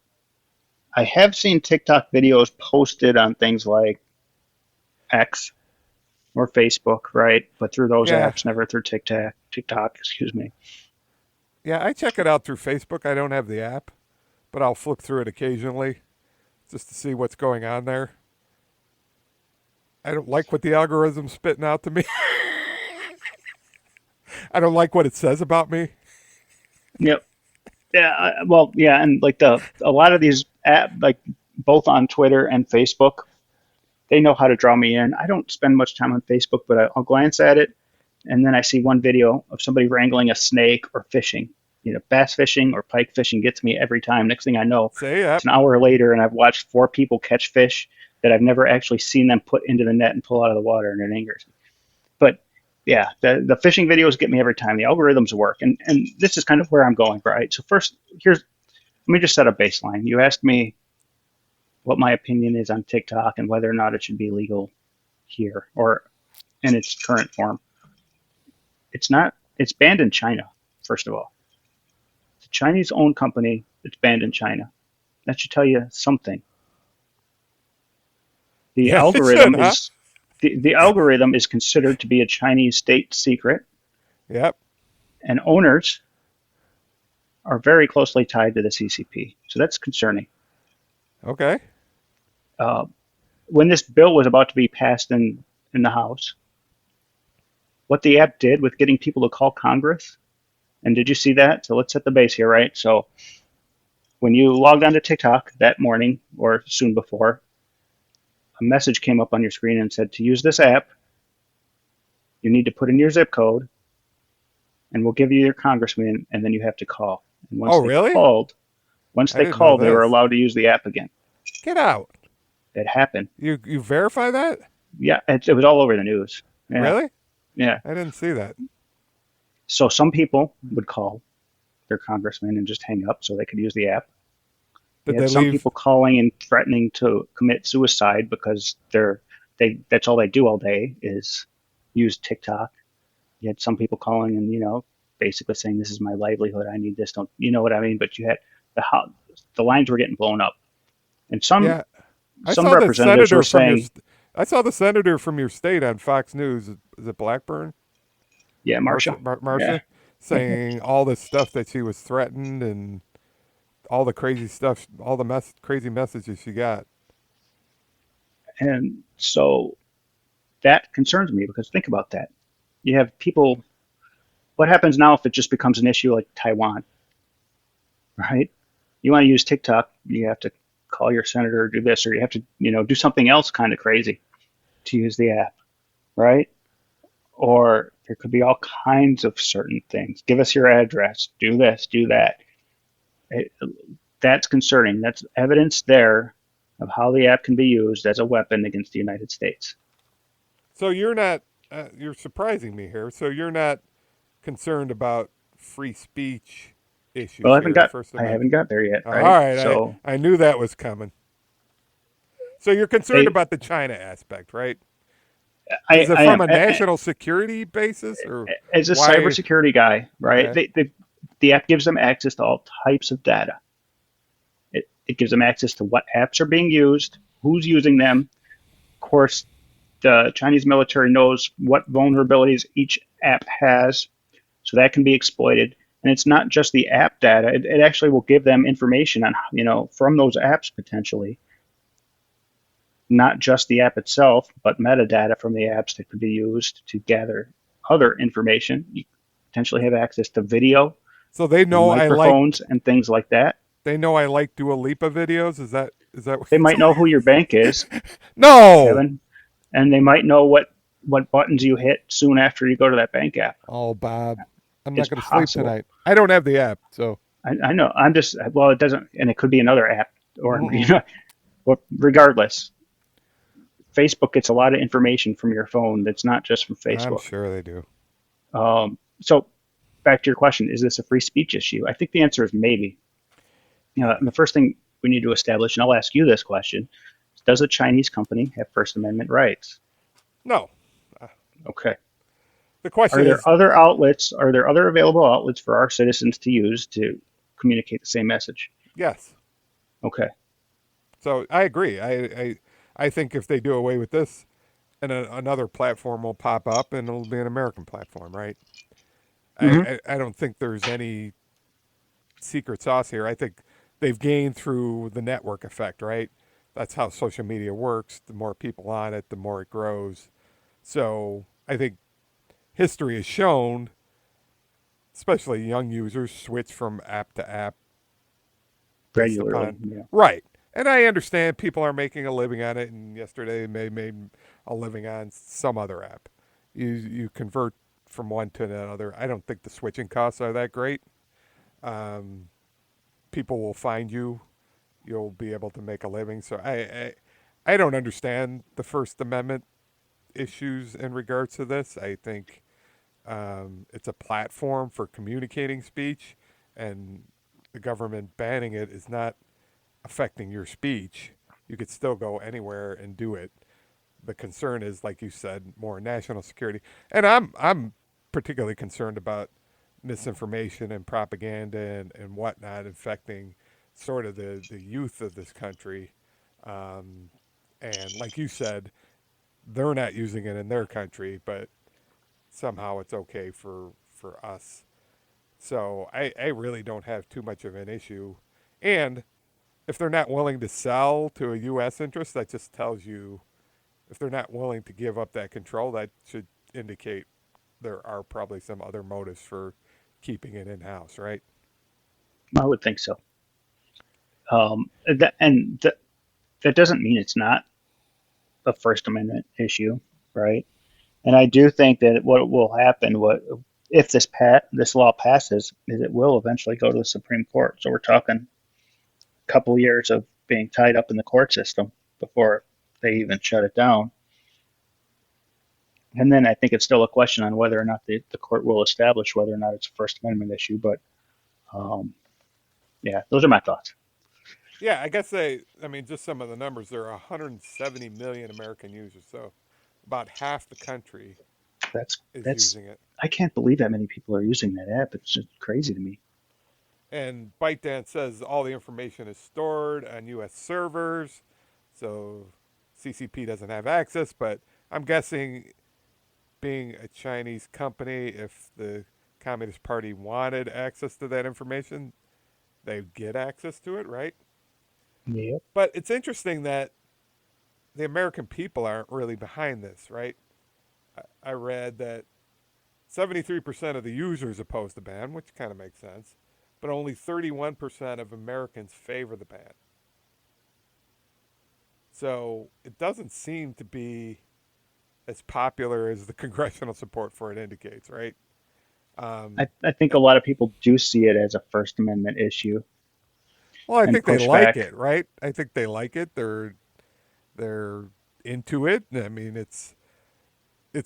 Speaker 2: I have seen TikTok videos posted on things like X or Facebook, right? But through those
Speaker 1: Yeah.
Speaker 2: apps, never through TikTok. TikTok, excuse me.
Speaker 1: Yeah, I check it out through Facebook. I don't have the app, but I'll flip through it occasionally just to see what's going on there. I don't like what the algorithm's spitting out to me. I don't like what it says about me.
Speaker 2: Yep. Yeah, well, yeah, and like a lot of these like both on Twitter and Facebook, they know how to draw me in. I don't spend much time on Facebook, but I'll glance at it, and then I see one video of somebody wrangling a snake or fishing. Bass fishing or pike fishing gets me every time. Next thing I know,
Speaker 1: Say
Speaker 2: it's
Speaker 1: yep.
Speaker 2: an hour later, and I've watched four people catch fish that I've never actually seen them put into the net and pull out of the water, and it angers me. But yeah, the fishing videos get me every time. The algorithms work, and this is kind of where I'm going, right? So first, let me just set a baseline. You asked me what my opinion is on TikTok and whether or not it should be legal here or in its current form. It's not. It's banned in China, first of all. It's a Chinese-owned company. It's banned in China. That should tell you something. The
Speaker 1: Yeah, it should,
Speaker 2: algorithm
Speaker 1: huh?
Speaker 2: is the algorithm is considered to be a Chinese state secret,
Speaker 1: Yep.
Speaker 2: and owners are very closely tied to the CCP. So that's concerning.
Speaker 1: Okay.
Speaker 2: Uh, when this bill was about to be passed in the House, what the app did with getting people to call Congress, and did you see that? So let's set the base here, right? So when you logged onto TikTok that morning or soon before, a message came up on your screen and said to use this app, you need to put in your zip code, and we'll give you your congressman, and then you have to call. And
Speaker 1: Oh, really?
Speaker 2: once
Speaker 1: I
Speaker 2: they
Speaker 1: didn't know
Speaker 2: called, they were
Speaker 1: this.
Speaker 2: allowed to use the app again.
Speaker 1: Get out.
Speaker 2: It happened.
Speaker 1: You verify that?
Speaker 2: Yeah, it was all over the news. Yeah,
Speaker 1: Really?
Speaker 2: yeah.
Speaker 1: I didn't see that.
Speaker 2: So some people would call their congressman and just hang up so they could use the app. You
Speaker 1: Did they
Speaker 2: had some
Speaker 1: leave?
Speaker 2: people calling and threatening to commit suicide because that's all they do all day is use TikTok. You had some people calling and basically saying this is my livelihood. I need this. Don't you know what I mean? But you had the lines were getting blown up, and some
Speaker 1: Yeah. I
Speaker 2: some
Speaker 1: saw the
Speaker 2: representatives were
Speaker 1: senator from your.
Speaker 2: saying,
Speaker 1: I saw the senator from your state on Fox News. Is it Blackburn?
Speaker 2: yeah, Marsha, yeah,
Speaker 1: Marcia, saying all the stuff that she was threatened and all the crazy stuff, all the crazy messages she got.
Speaker 2: and so that concerns me because think about that. You have people. What happens now if it just becomes an issue like Taiwan, right? You want to use TikTok, you have to call your senator or do this, or you have to, do something else kind of crazy to use the app, right? Or there could be all kinds of certain things. Give us your address, do this, do that. It, that's concerning. That's evidence there of how the app can be used as a weapon against the United States.
Speaker 1: So you're not. You're surprising me here. So you're not concerned about free speech
Speaker 2: Well,
Speaker 1: issues here, First
Speaker 2: I haven't
Speaker 1: Amendment.
Speaker 2: got there yet,
Speaker 1: All
Speaker 2: right?
Speaker 1: right,
Speaker 2: So
Speaker 1: I knew that was coming. So you're concerned
Speaker 2: they,
Speaker 1: about the China aspect, right? Is it
Speaker 2: I
Speaker 1: from
Speaker 2: am
Speaker 1: a national security basis, or
Speaker 2: as a
Speaker 1: why?
Speaker 2: cybersecurity guy, right?
Speaker 1: Okay,
Speaker 2: The app gives them access to all types of data. It gives them access to what apps are being used, who's using them. Of course, the Chinese military knows what vulnerabilities each app has, so that can be exploited. And it's not just the app data; it actually will give them information on, from those apps potentially, not just the app itself, but metadata from the apps that could be used to gather other information. You potentially have access to video
Speaker 1: so they
Speaker 2: and
Speaker 1: know I like.
Speaker 2: microphones and things like that.
Speaker 1: They know I like Dua Lipa videos. Is that what
Speaker 2: They
Speaker 1: you're
Speaker 2: might know who your bank is,
Speaker 1: No.
Speaker 2: Kevin, and they might know what buttons you hit soon after you go to that bank app.
Speaker 1: Oh, Bob, I'm not
Speaker 2: It's
Speaker 1: going to sleep
Speaker 2: possible.
Speaker 1: tonight. I don't have the app, so.
Speaker 2: I know. I'm just well, it doesn't, and it could be another app, or
Speaker 1: Mm-mm.
Speaker 2: well, regardless, Facebook gets a lot of information from your phone that's not just from
Speaker 1: I'm
Speaker 2: Facebook.
Speaker 1: sure they do.
Speaker 2: So back to your question, is this a free speech issue? I think the answer is maybe. And the first thing we need to establish, and I'll ask you this question: does a Chinese company have First Amendment rights?
Speaker 1: No.
Speaker 2: Okay.
Speaker 1: The question
Speaker 2: Are
Speaker 1: is,
Speaker 2: there other outlets? Are there other available outlets for our citizens to use to communicate the same message?
Speaker 1: yes.
Speaker 2: Okay.
Speaker 1: So I agree. I think if they do away with this, and another platform will pop up, and it'll be an American platform, right?
Speaker 2: Hmm.
Speaker 1: I don't think there's any secret sauce here. I think they've gained through the network effect, right? That's how social media works. The more people on it, the more it grows. So I think history has shown, especially young users, switch from app to app based
Speaker 2: regularly.
Speaker 1: upon
Speaker 2: Yeah.
Speaker 1: right. And I understand people are making a living on it, and yesterday they made a living on some other app. You convert from one to another. I don't think the switching costs are that great. Um, People will find you. You'll be able to make a living. So I don't understand the First Amendment issues in regards to this. I think it's a platform for communicating speech, and the government banning it is not affecting your speech. You could still go anywhere and do it. The concern is, like you said, more national security, and I'm particularly concerned about misinformation and propaganda and whatnot infecting sort of the youth of this country. Um, and like you said, they're not using it in their country, but somehow it's okay for us. So I really don't have too much of an issue. And if they're not willing to sell to a U.S. interest, that just tells you if they're not willing to give up that control, that should indicate there are probably some other motives for keeping it in house, right?
Speaker 2: I would think so. That doesn't mean it's not a First Amendment issue, right? And I do think that what will happen, what if this law passes, is it will eventually go to the Supreme Court. So we're talking a couple years of being tied up in the court system before they even shut it down. And then I think it's still a question on whether or not the court will establish whether or not it's a First Amendment issue. But um, yeah, those are my thoughts.
Speaker 1: Yeah, I guess I mean, just some of the numbers. There are 170 million American users, so about half the country
Speaker 2: That's
Speaker 1: is
Speaker 2: that's
Speaker 1: using it.
Speaker 2: I can't believe that many people are using that app. It's just crazy to me.
Speaker 1: And ByteDance says all the information is stored on U.S. servers, so CCP doesn't have access. But I'm guessing, being a Chinese company, if the Communist Party wanted access to that information, they'd get access to it, right?
Speaker 2: Yep.
Speaker 1: But it's interesting that the American people aren't really behind this, right? I read that 73% of the users oppose the ban, which kind of makes sense, but only 31% of Americans favor the ban. So it doesn't seem to be as popular as the congressional support for it indicates, right?
Speaker 2: I think a lot of people do see it as a First Amendment issue
Speaker 1: Well, I
Speaker 2: and
Speaker 1: think they
Speaker 2: push
Speaker 1: like
Speaker 2: back.
Speaker 1: it, right? I think they like it. They're into it. I mean, it's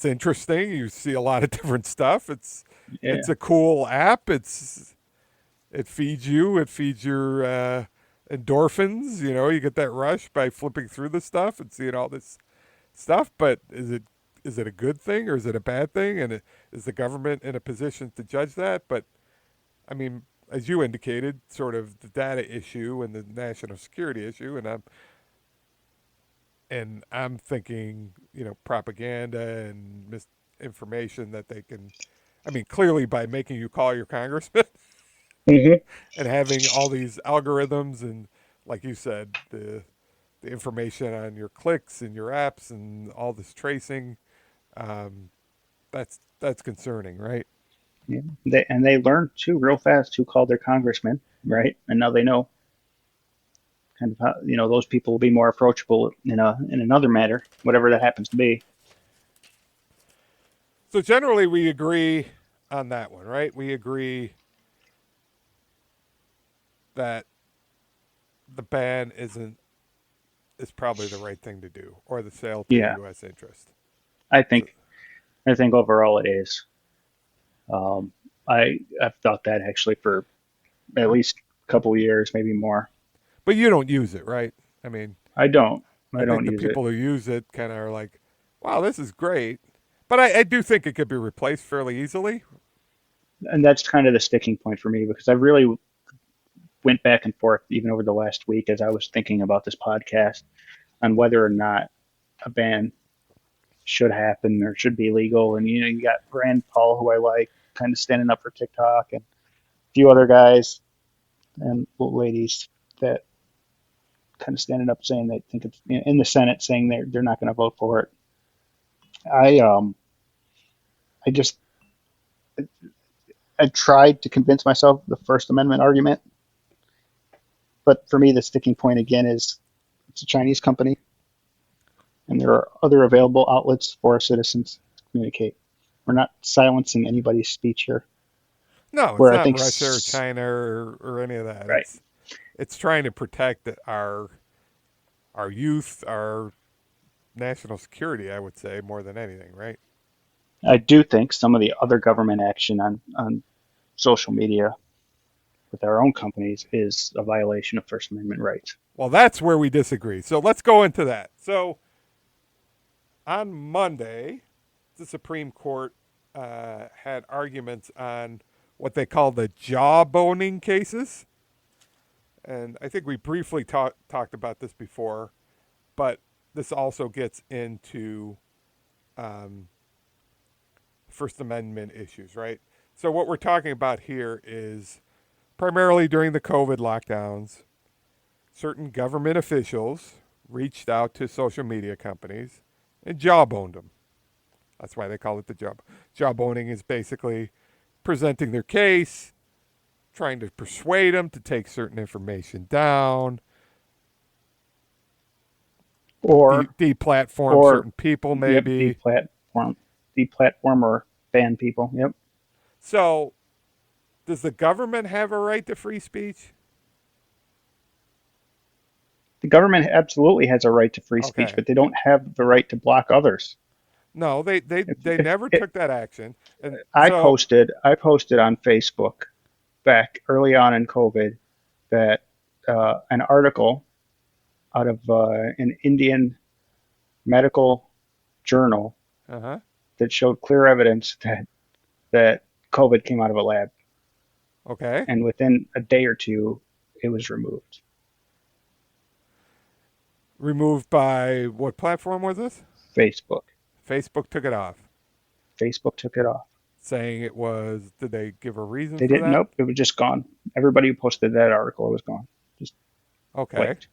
Speaker 1: interesting. You see a lot of different stuff. It's
Speaker 2: Yeah.
Speaker 1: a cool app. It feeds you. It feeds your endorphins. You know, you get that rush by flipping through the stuff and seeing all this stuff. But is it a good thing or is it a bad thing? And is the government in a position to judge that? But I mean, as you indicated, sort of the data issue and the national security issue, and I'm thinking, propaganda and misinformation that they can. I mean, clearly by making you call your congressman
Speaker 2: Hmm.
Speaker 1: and having all these algorithms and, like you said, the information on your clicks and your apps and all this tracing, um, that's concerning, right?
Speaker 2: Yeah. They learn too real fast who called their congressman, right? And now they know kind of how those people will be more approachable in another matter, whatever that happens to be.
Speaker 1: So generally, we agree on that one, right? We agree that the ban is probably the right thing to do, or the sale to a
Speaker 2: Yeah,
Speaker 1: U.S. interest.
Speaker 2: I
Speaker 1: So,
Speaker 2: think I think overall it is. Um, I've thought that actually for at least a couple of years, maybe more.
Speaker 1: but you don't use it, right? I mean,
Speaker 2: I don't. I
Speaker 1: I think
Speaker 2: don't
Speaker 1: the
Speaker 2: use it,
Speaker 1: people who use it kind of are like, "Wow, this is great," but I do think it could be replaced fairly easily.
Speaker 2: and that's kind of the sticking point for me because I really went back and forth even over the last week as I was thinking about this podcast on whether or not a ban should happen or should be legal. And you got Rand Paul, who I like, kind of standing up for TikTok, and a few other guys and ladies that kind of standing up saying they think it's in the Senate saying they're not going to vote for it. I I just I tried to convince myself the First Amendment argument But for me, the sticking point again is it's a Chinese company, and there are other available outlets for our citizens to communicate. We're not silencing anybody's speech here.
Speaker 1: No, it's
Speaker 2: Where I
Speaker 1: not
Speaker 2: think,
Speaker 1: Russia or China or any of that.
Speaker 2: right,
Speaker 1: It's trying to protect our youth, our national security, I would say, more than anything, right?
Speaker 2: I do think some of the other government action on social media with our own companies is a violation of First Amendment rights.
Speaker 1: Well, that's where we disagree. So let's go into that. So on Monday, the Supreme Court had arguments on what they call the jawboning cases. And I think we briefly talked about this before, but this also gets into First Amendment issues, right? So what we're talking about here is primarily during the COVID lockdowns, certain government officials reached out to social media companies and jawboned them. That's why they call it the job. Jawboning is basically presenting their case, trying to persuade them to take certain information down,
Speaker 2: Or
Speaker 1: deplatform
Speaker 2: or
Speaker 1: certain people,
Speaker 2: yep,
Speaker 1: maybe.
Speaker 2: deplatform or ban people. Yep.
Speaker 1: So, does the government have a right to free speech?
Speaker 2: The government absolutely has a right to free speech,
Speaker 1: Okay.
Speaker 2: but they don't have the right to block others.
Speaker 1: No, they
Speaker 2: If
Speaker 1: never took that action. And
Speaker 2: I
Speaker 1: so,
Speaker 2: posted on Facebook back early on in COVID that an article out of an Indian medical journal
Speaker 1: uh-huh.
Speaker 2: that showed clear evidence that COVID came out of a lab,
Speaker 1: Okay.
Speaker 2: and within a day or two, it was removed.
Speaker 1: Removed by what platform was this?
Speaker 2: Facebook.
Speaker 1: Facebook took it off,
Speaker 2: Facebook took it off.
Speaker 1: saying it was. Did they give a reason
Speaker 2: They
Speaker 1: for
Speaker 2: didn't.
Speaker 1: that?
Speaker 2: Nope. It was just gone. Everybody who posted that article was gone. Just
Speaker 1: Okay.
Speaker 2: wiped.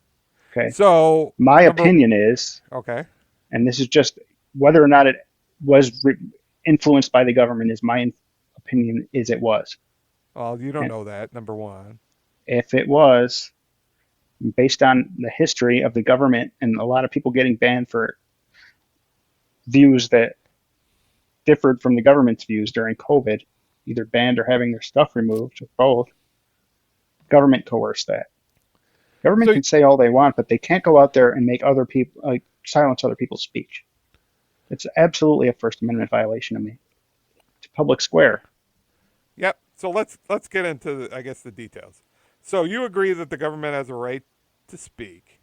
Speaker 2: Okay.
Speaker 1: So
Speaker 2: My opinion is,
Speaker 1: Okay.
Speaker 2: and this is just whether or not it was influenced by the government, is my opinion is it was.
Speaker 1: Well, you don't
Speaker 2: And
Speaker 1: know that. Number one.
Speaker 2: if it was, based on the history of the government and a lot of people getting banned for views that differed from the government's views during COVID, either banned or having their stuff removed, or both, government coerced that. Government
Speaker 1: So
Speaker 2: can say all they want, but they can't go out there and make other people silence other people's speech. It's absolutely a First Amendment violation to me. It's a public square.
Speaker 1: Yep. So let's get into I guess the details. So you agree that the government has a right to speak.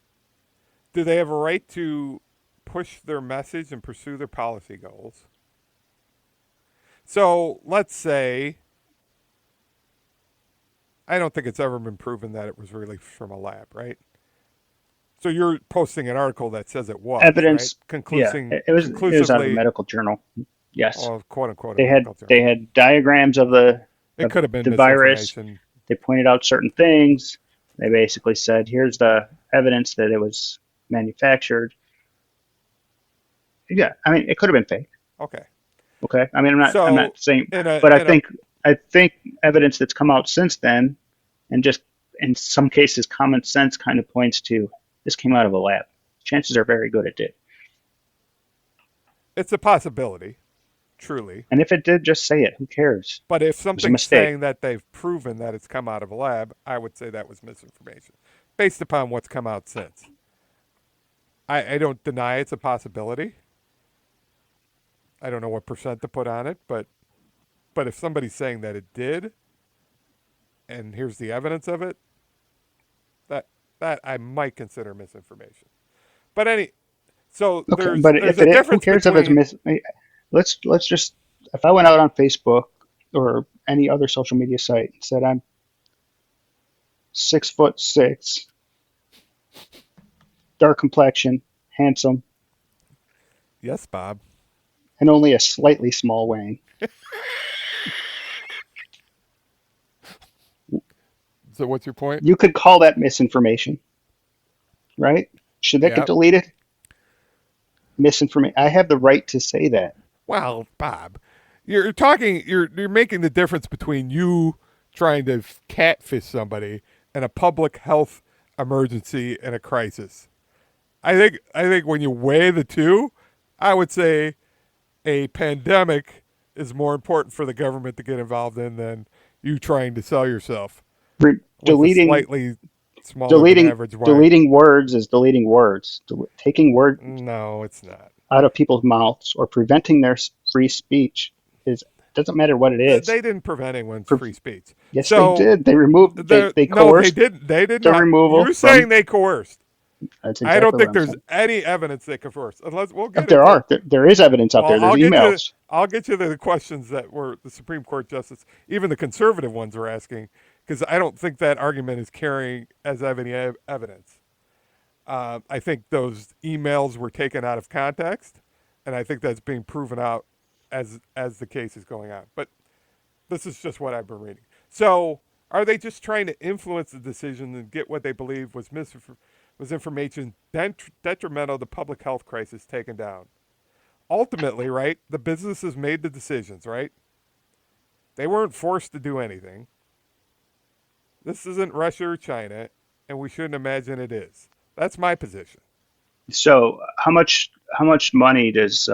Speaker 1: Do they have a right to push their message and pursue their policy goals? So let's say I don't think it's ever been proven that it was really from a lab, right? So you're posting an article that says it was,
Speaker 2: Evidence,
Speaker 1: right?
Speaker 2: yeah, it was out of a
Speaker 1: Conclusively,
Speaker 2: medical journal. Yes,
Speaker 1: well, quote unquote, a
Speaker 2: they had
Speaker 1: medical journal.
Speaker 2: they had diagrams of the
Speaker 1: It could have been
Speaker 2: virus.
Speaker 1: misinformation.
Speaker 2: They pointed out certain things. They basically said, "Here's the evidence that it was manufactured." Yeah, I mean, it could have been fake.
Speaker 1: Okay.
Speaker 2: Okay, I mean, I'm
Speaker 1: So
Speaker 2: not saying,
Speaker 1: in a
Speaker 2: but
Speaker 1: in a
Speaker 2: I think evidence that's come out since then, and just in some cases, common sense kind of points to this came out of a lab. Chances are very good it did.
Speaker 1: it's a possibility, truly.
Speaker 2: And if it did, just say it. Who cares?
Speaker 1: But if
Speaker 2: It was a
Speaker 1: something's
Speaker 2: mistake.
Speaker 1: saying that they've proven that it's come out of a lab, I would say that was misinformation, based upon what's come out since. I don't deny it's a possibility. I don't know what percent to put on it, but if somebody's saying that it did, and here's the evidence of it, that I might consider misinformation. But so
Speaker 2: Okay,
Speaker 1: there's
Speaker 2: but
Speaker 1: there's
Speaker 2: if
Speaker 1: a
Speaker 2: it is, who
Speaker 1: difference
Speaker 2: cares if it's
Speaker 1: between
Speaker 2: let's just, if I went out on Facebook or any other social media site and said I'm 6'6", dark complexion, handsome,
Speaker 1: yes, Bob.
Speaker 2: and only a slightly small Wayne,
Speaker 1: So what's your point?
Speaker 2: you could call that misinformation, right? Should that get
Speaker 1: Yeah.
Speaker 2: deleted? Misinformation. I have the right to say that.
Speaker 1: Well, Bob, you're making the difference between you trying to catfish somebody and a public health emergency and a crisis. I think when you weigh the two, I would say a pandemic is more important for the government to get involved in than you trying to sell yourself with a
Speaker 2: Deleting
Speaker 1: slightly smaller than
Speaker 2: deleting
Speaker 1: average wire.
Speaker 2: deleting words is deleting words. Taking words
Speaker 1: No, it's not.
Speaker 2: out of people's mouths or preventing their free speech is doesn't matter what it is.
Speaker 1: They didn't prevent anyone's
Speaker 2: Pre-
Speaker 1: free speech.
Speaker 2: yes, they
Speaker 1: So
Speaker 2: did. They removed. They
Speaker 1: no, they
Speaker 2: coerced
Speaker 1: didn't. They did
Speaker 2: the
Speaker 1: not.
Speaker 2: removal
Speaker 1: You're
Speaker 2: from.
Speaker 1: saying they coerced.
Speaker 2: That's
Speaker 1: I don't
Speaker 2: exactly what
Speaker 1: think
Speaker 2: I'm
Speaker 1: there's
Speaker 2: saying.
Speaker 1: any evidence they coerced. Unless we'll
Speaker 2: If
Speaker 1: get
Speaker 2: there
Speaker 1: into.
Speaker 2: are, there is evidence out there.
Speaker 1: Well,
Speaker 2: There's emails.
Speaker 1: I'll get you to the questions that were the Supreme Court justice, even the conservative ones, were asking, because I don't think that argument is carrying as any evidence. I think those emails were taken out of context, and I think that's being proven out as the case is going on. But this is just what I've been reading. So, are they just trying to influence the decision and get what they believe was information detrimental to public health crisis taken down? Ultimately, right, the businesses made the decisions, right? They weren't forced to do anything. This isn't Russia or China, and we shouldn't imagine it is. That's my position.
Speaker 2: So how much money does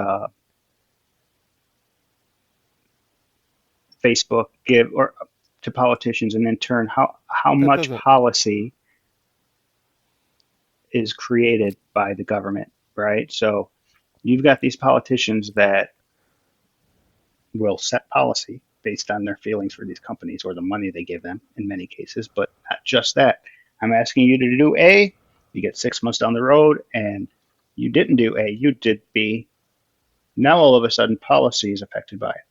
Speaker 2: Facebook give or to politicians, and in turn, how
Speaker 1: That
Speaker 2: much
Speaker 1: doesn't.
Speaker 2: policy is created by the government, right? So you've got these politicians that will set policy based on their feelings for these companies or the money they give them in many cases, but not just that. I'm asking you to do A, you get 6 months down the road, and you didn't do A, you did B. Now all of a sudden, policy is affected by it.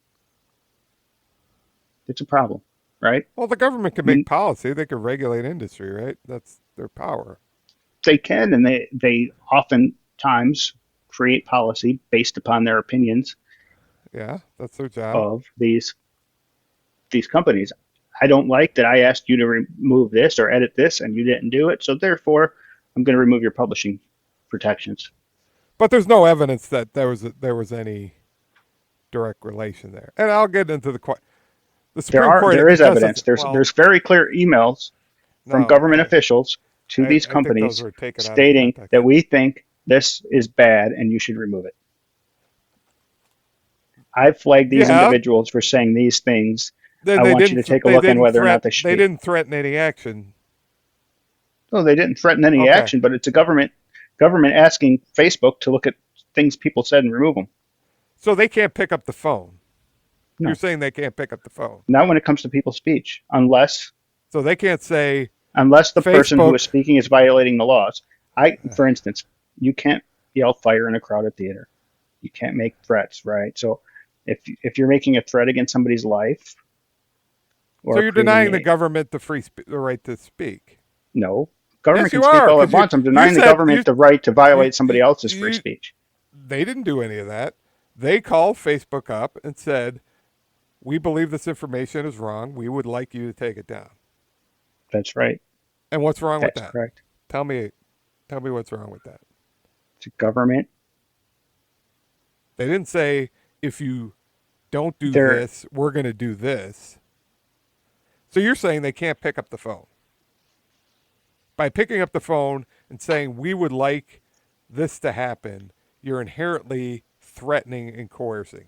Speaker 2: It's a problem, right?
Speaker 1: Well, the government can
Speaker 2: I mean,
Speaker 1: make policy. They can regulate industry, right? That's their power.
Speaker 2: they can, and they oftentimes create policy based upon their opinions
Speaker 1: Yeah, that's their job.
Speaker 2: of these companies. I don't like that I asked you to remove this or edit this and you didn't do it, so therefore I'm going to remove your publishing protections.
Speaker 1: But there's no evidence that there was any direct relation there. And I'll get into the Supreme Court
Speaker 2: There is
Speaker 1: justice.
Speaker 2: evidence. There's
Speaker 1: Well,
Speaker 2: very clear emails from
Speaker 1: no,
Speaker 2: government officials to these
Speaker 1: I think those
Speaker 2: companies
Speaker 1: were taken out of
Speaker 2: stating
Speaker 1: context.
Speaker 2: that we think this is bad and you should remove it. I've flagged these
Speaker 1: Yeah,
Speaker 2: individuals for saying these things.
Speaker 1: then
Speaker 2: I want you to take a look on whether or not they should
Speaker 1: they
Speaker 2: be.
Speaker 1: didn't threaten any action.
Speaker 2: No, they didn't threaten any
Speaker 1: Okay.
Speaker 2: action, but it's a government asking Facebook to look at things people said and remove them.
Speaker 1: So they can't pick up the phone. You're
Speaker 2: No,
Speaker 1: saying they can't pick up the phone.
Speaker 2: not when it comes to people's speech, unless
Speaker 1: So they can't say
Speaker 2: the person who
Speaker 1: Facebook.
Speaker 2: is speaking is violating the laws. For instance, you can't yell fire in a crowded theater. You can't make threats, right? So if you're making a threat against somebody's life
Speaker 1: So
Speaker 2: or
Speaker 1: you're
Speaker 2: creating
Speaker 1: denying the government the right to speak.
Speaker 2: no,
Speaker 1: Yes,
Speaker 2: government
Speaker 1: you
Speaker 2: can speak
Speaker 1: are,
Speaker 2: all it
Speaker 1: because
Speaker 2: wants. I'm
Speaker 1: you
Speaker 2: denying the
Speaker 1: said
Speaker 2: government the right to violate somebody
Speaker 1: you,
Speaker 2: else's free
Speaker 1: you
Speaker 2: speech.
Speaker 1: they didn't do any of that. They called Facebook up and said, "We believe this information is wrong. We would like you to take it down."
Speaker 2: That's right.
Speaker 1: And what's wrong with
Speaker 2: That's
Speaker 1: that?
Speaker 2: correct.
Speaker 1: Tell me what's wrong with that.
Speaker 2: It's a government.
Speaker 1: They didn't say if you don't do
Speaker 2: They're
Speaker 1: this, we're going to do this. So you're saying they can't pick up the phone. By picking up the phone and saying we would like this to happen, you're inherently threatening and coercing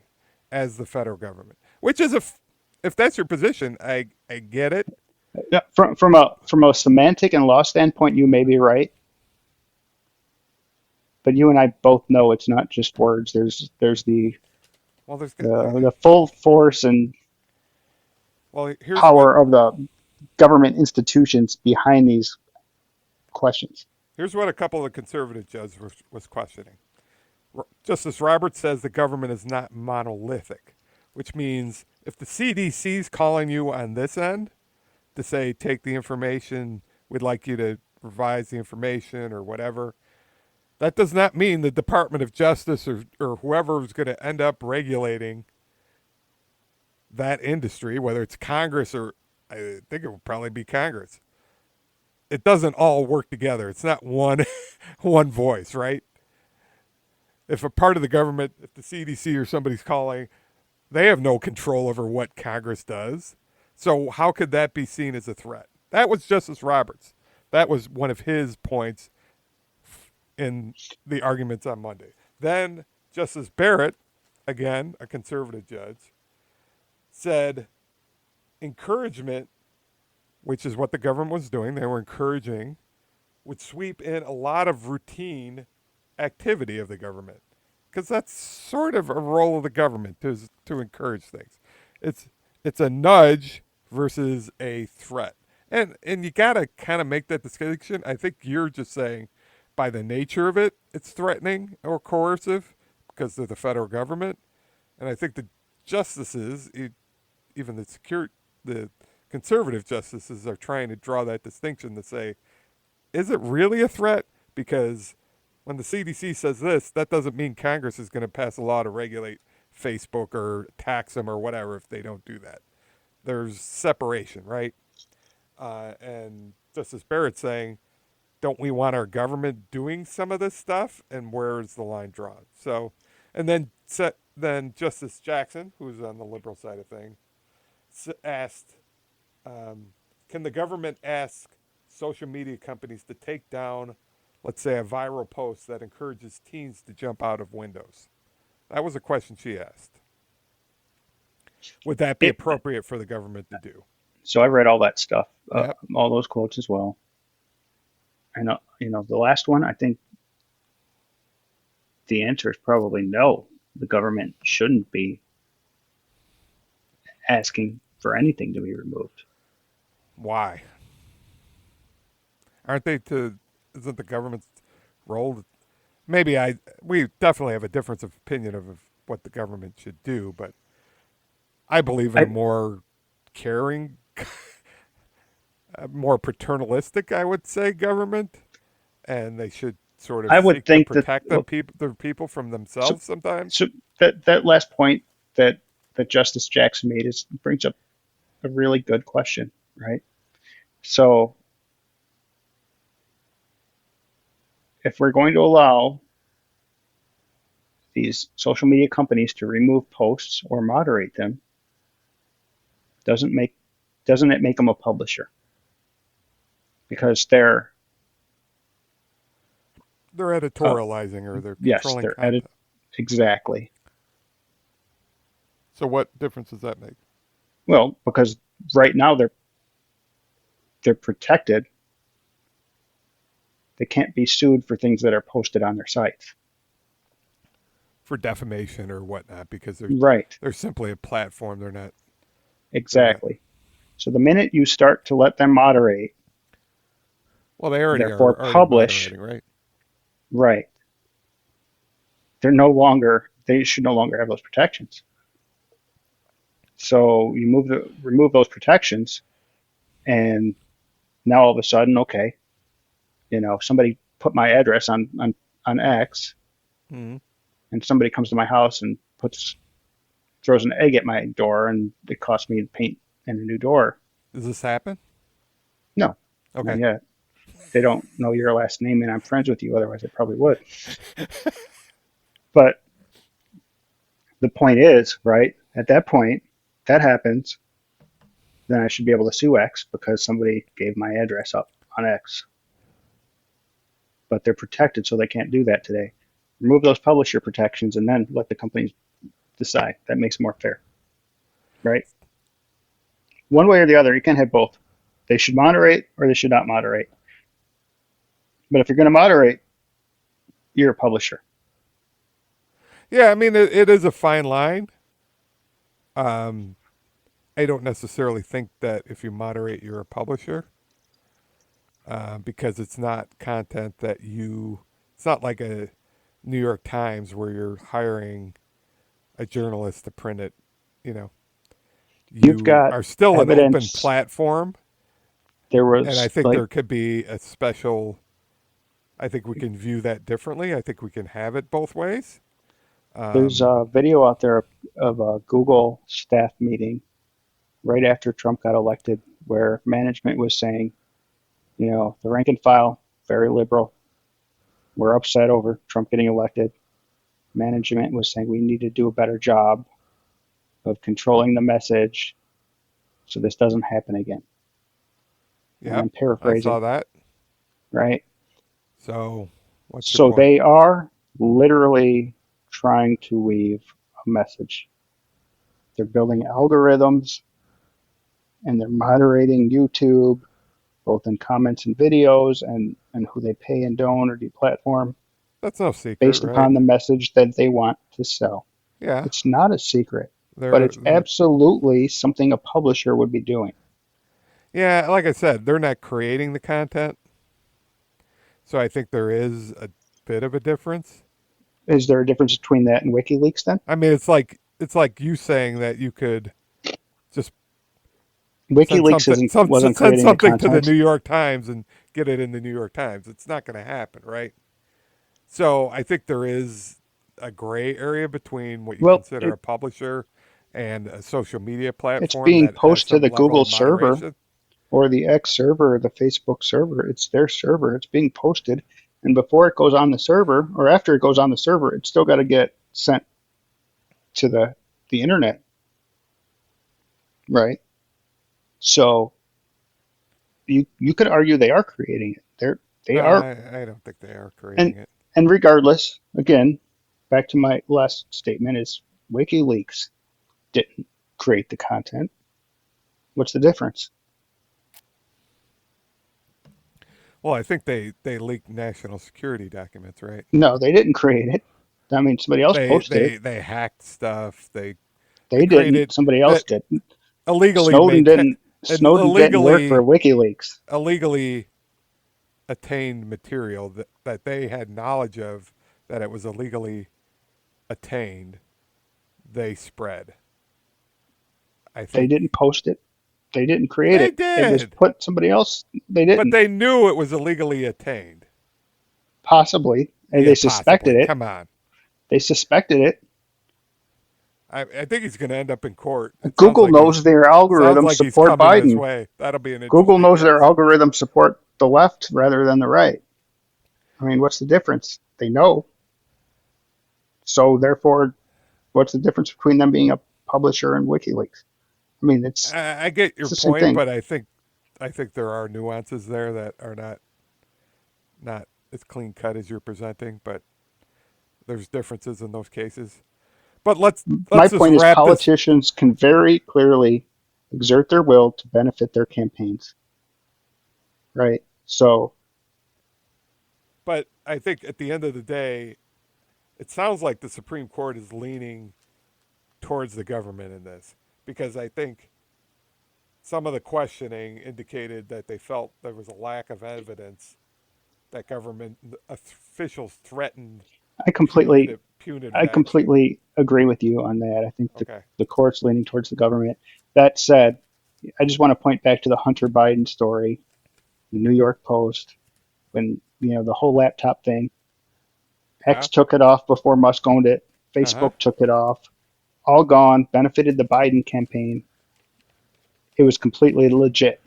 Speaker 1: as the federal government. Which is if that's your position, I get it.
Speaker 2: Yeah, from a semantic and law standpoint, you may be right, but you and I both know it's not just words. There's
Speaker 1: Well,
Speaker 2: the full force and
Speaker 1: here's what
Speaker 2: power of the government institutions behind these questions.
Speaker 1: a couple of the conservative judges was questioning. Justice Roberts says the government is not monolithic, which means if the CDC is calling you on this end to say, take the information, we'd like you to revise the information or whatever, that does not mean the Department of Justice or whoever is going to end up regulating that industry, whether it's Congress or I think it will probably be Congress. It doesn't all work together. It's not one one voice, right? If a part of the government, if the CDC or somebody's calling, they have no control over what Congress does. So how could that be seen as a threat? That was Justice Roberts. That was one of his points in the arguments on Monday. Then Justice Barrett, again, a conservative judge, said encouragement, which is what the government was doing, they were encouraging, would sweep in a lot of routine activity of the government. Because that's sort of a role of the government to encourage things. It's a nudge versus a threat. And you got to kind of make that distinction. I think you're just saying by the nature of it, it's threatening or coercive because they're the federal government. And I think the justices, even the conservative justices, are trying to draw that distinction to say, is it really a threat? Because when the CDC says this, that doesn't mean Congress is going to pass a law to regulate Facebook or tax them or whatever if they don't do that. There's separation, right? And Justice Barrett saying, don't we want our government doing some of this stuff? And where is the line drawn? So, and then Justice Jackson, who's on the liberal side of things, asked, can the government ask social media companies to take down, let's say, a viral post that encourages teens to jump out of windows? That was a question she asked. Would that be appropriate for the government to do?
Speaker 2: So I read all that stuff,
Speaker 1: Yep.
Speaker 2: all those quotes as well. And the last one, I think the answer is probably no. The government shouldn't be asking for anything to be removed.
Speaker 1: Why? Isn't the government's role? We definitely have a difference of opinion of what the government should do, but I believe in a more caring, more paternalistic, I would say, government, and they should sort of
Speaker 2: I would
Speaker 1: seek
Speaker 2: think
Speaker 1: to
Speaker 2: that
Speaker 1: protect the people from themselves sometimes.
Speaker 2: so that last point that Justice Jackson made brings up a really good question, right? So if we're going to allow these social media companies to remove posts or moderate them, doesn't it make them a publisher? Because they're
Speaker 1: editorializing or they're
Speaker 2: yes,
Speaker 1: controlling
Speaker 2: they're
Speaker 1: content.
Speaker 2: exactly.
Speaker 1: So what difference does that make?
Speaker 2: Well, because right now they're protected. They can't be sued for things that are posted on their sites.
Speaker 1: For defamation or whatnot, because
Speaker 2: Right.
Speaker 1: they're simply a platform. They're not.
Speaker 2: Exactly. So the minute you start to let them moderate,
Speaker 1: Well, they already
Speaker 2: therefore
Speaker 1: are
Speaker 2: publish,
Speaker 1: moderating, right?
Speaker 2: right? They should no longer have those protections. So you remove those protections, and now all of a sudden, okay, somebody put my address on X,
Speaker 1: Mm-hmm.
Speaker 2: and somebody comes to my house and throws an egg at my door, and it costs me to paint and a new door.
Speaker 1: Does this happen?
Speaker 2: No,
Speaker 1: Okay.
Speaker 2: not yet. They don't know your last name, and I'm friends with you. Otherwise, I probably would. But the point is, right, at that point, that happens, then I should be able to sue X because somebody gave my address up on X. But they're protected, so they can't do that today. Remove those publisher protections and then let the companies decide. That makes it more fair, right? One way or the other, you can't have both. They should moderate or they should not moderate. But if you're going to moderate, you're a publisher.
Speaker 1: Yeah, I mean, it is a fine line. I don't necessarily think that if you moderate, you're a publisher, because it's not content that it's not like a New York Times where you're hiring a journalist to print it.
Speaker 2: You've
Speaker 1: You
Speaker 2: got
Speaker 1: are still an open
Speaker 2: evidence.
Speaker 1: platform,
Speaker 2: There
Speaker 1: and I
Speaker 2: was
Speaker 1: think there could be a special. I think we can view that differently. I think we can have it both ways.
Speaker 2: there's a video out there of a Google staff meeting right after Trump got elected where management was saying, the rank and file, very liberal. We're upset over Trump getting elected. Management was saying we need to do a better job of controlling the message so this doesn't happen again. And
Speaker 1: Yeah,
Speaker 2: I'm
Speaker 1: I saw
Speaker 2: paraphrasing.
Speaker 1: that.
Speaker 2: right?
Speaker 1: So, what's your
Speaker 2: So
Speaker 1: point?
Speaker 2: they are literally trying to weave a message. They're building algorithms and they're moderating YouTube, both in comments and videos, and who they pay and don't or deplatform
Speaker 1: That's no secret,
Speaker 2: based
Speaker 1: right?
Speaker 2: upon the message that they want to sell.
Speaker 1: Yeah,
Speaker 2: It's not a secret, but
Speaker 1: they're,
Speaker 2: it's
Speaker 1: they're
Speaker 2: absolutely something a publisher would be doing.
Speaker 1: yeah, like I said, they're not creating the content, so I think there is a bit of a difference.
Speaker 2: Is there a difference between that and WikiLeaks then?
Speaker 1: I mean, it's like you saying that you could just send
Speaker 2: WikiLeaks
Speaker 1: something
Speaker 2: isn't
Speaker 1: some
Speaker 2: wasn't
Speaker 1: send
Speaker 2: creating the
Speaker 1: something to the
Speaker 2: content.
Speaker 1: New York Times and get it in the New York Times. It's not going to happen, right? So I think there is a gray area between what you
Speaker 2: Well,
Speaker 1: consider a publisher and a social media
Speaker 2: it's
Speaker 1: platform
Speaker 2: being
Speaker 1: that has
Speaker 2: posted to
Speaker 1: some
Speaker 2: the
Speaker 1: level
Speaker 2: Google
Speaker 1: of
Speaker 2: server
Speaker 1: moderation.
Speaker 2: or the X server or the Facebook server. It's their server. It's being posted. And before it goes on the server or after it goes on the server, it's still got to get sent to the internet, right? So you could argue they are creating it. They
Speaker 1: No,
Speaker 2: are
Speaker 1: I don't think they are
Speaker 2: and
Speaker 1: creating it.
Speaker 2: and regardless, again, back to my last statement is WikiLeaks didn't create the content. What's the difference?
Speaker 1: Well, I think they leaked national security documents, right?
Speaker 2: No, they didn't create it. I mean, somebody else
Speaker 1: They
Speaker 2: posted it.
Speaker 1: they they hacked stuff. They
Speaker 2: They didn't.
Speaker 1: created
Speaker 2: Somebody else
Speaker 1: that
Speaker 2: did.
Speaker 1: illegally
Speaker 2: Snowden
Speaker 1: made
Speaker 2: didn't. Snowden didn't work for
Speaker 1: illegally
Speaker 2: WikiLeaks.
Speaker 1: illegally attained material that they had knowledge of that it was illegally attained. They spread. I
Speaker 2: They
Speaker 1: think
Speaker 2: didn't post it. They didn't create
Speaker 1: they
Speaker 2: it. It was
Speaker 1: did,
Speaker 2: put somebody else. They
Speaker 1: but
Speaker 2: didn't.
Speaker 1: they knew it was illegally attained.
Speaker 2: Possibly. And
Speaker 1: Yeah,
Speaker 2: they suspected
Speaker 1: possibly.
Speaker 2: it.
Speaker 1: Come on.
Speaker 2: They suspected it.
Speaker 1: I think he's going to end up in court. It
Speaker 2: Google knows their
Speaker 1: sounds
Speaker 2: algorithms
Speaker 1: like he's
Speaker 2: support
Speaker 1: coming this
Speaker 2: Biden.
Speaker 1: way. That'll be an
Speaker 2: Google
Speaker 1: interesting
Speaker 2: knows their
Speaker 1: case.
Speaker 2: algorithms support the left rather than the right. I mean, what's the difference? They know. So therefore, what's the difference between them being a publisher and WikiLeaks? I mean,
Speaker 1: I get
Speaker 2: it's
Speaker 1: your
Speaker 2: the same
Speaker 1: point,
Speaker 2: thing.
Speaker 1: but I think there are nuances there that are not as clean cut as you're presenting, but there's differences in those cases. But
Speaker 2: My
Speaker 1: let's just
Speaker 2: point is
Speaker 1: wrap this.
Speaker 2: politicians can very clearly exert their will to benefit their campaigns, right? So
Speaker 1: But I think at the end of the day, it sounds like the Supreme Court is leaning towards the government in this because I think some of the questioning indicated that they felt there was a lack of evidence that government officials threatened
Speaker 2: I completely
Speaker 1: punitive
Speaker 2: I
Speaker 1: action.
Speaker 2: completely agree with you on that. I think
Speaker 1: Okay.
Speaker 2: the court's leaning towards the government. That said, I just want to point back to the Hunter Biden story, the New York Post, when the whole laptop thing.
Speaker 1: Yeah.
Speaker 2: X took it off before Musk owned it.
Speaker 1: Uh huh.
Speaker 2: Facebook took it off. All gone, benefited the Biden campaign. It was completely legit,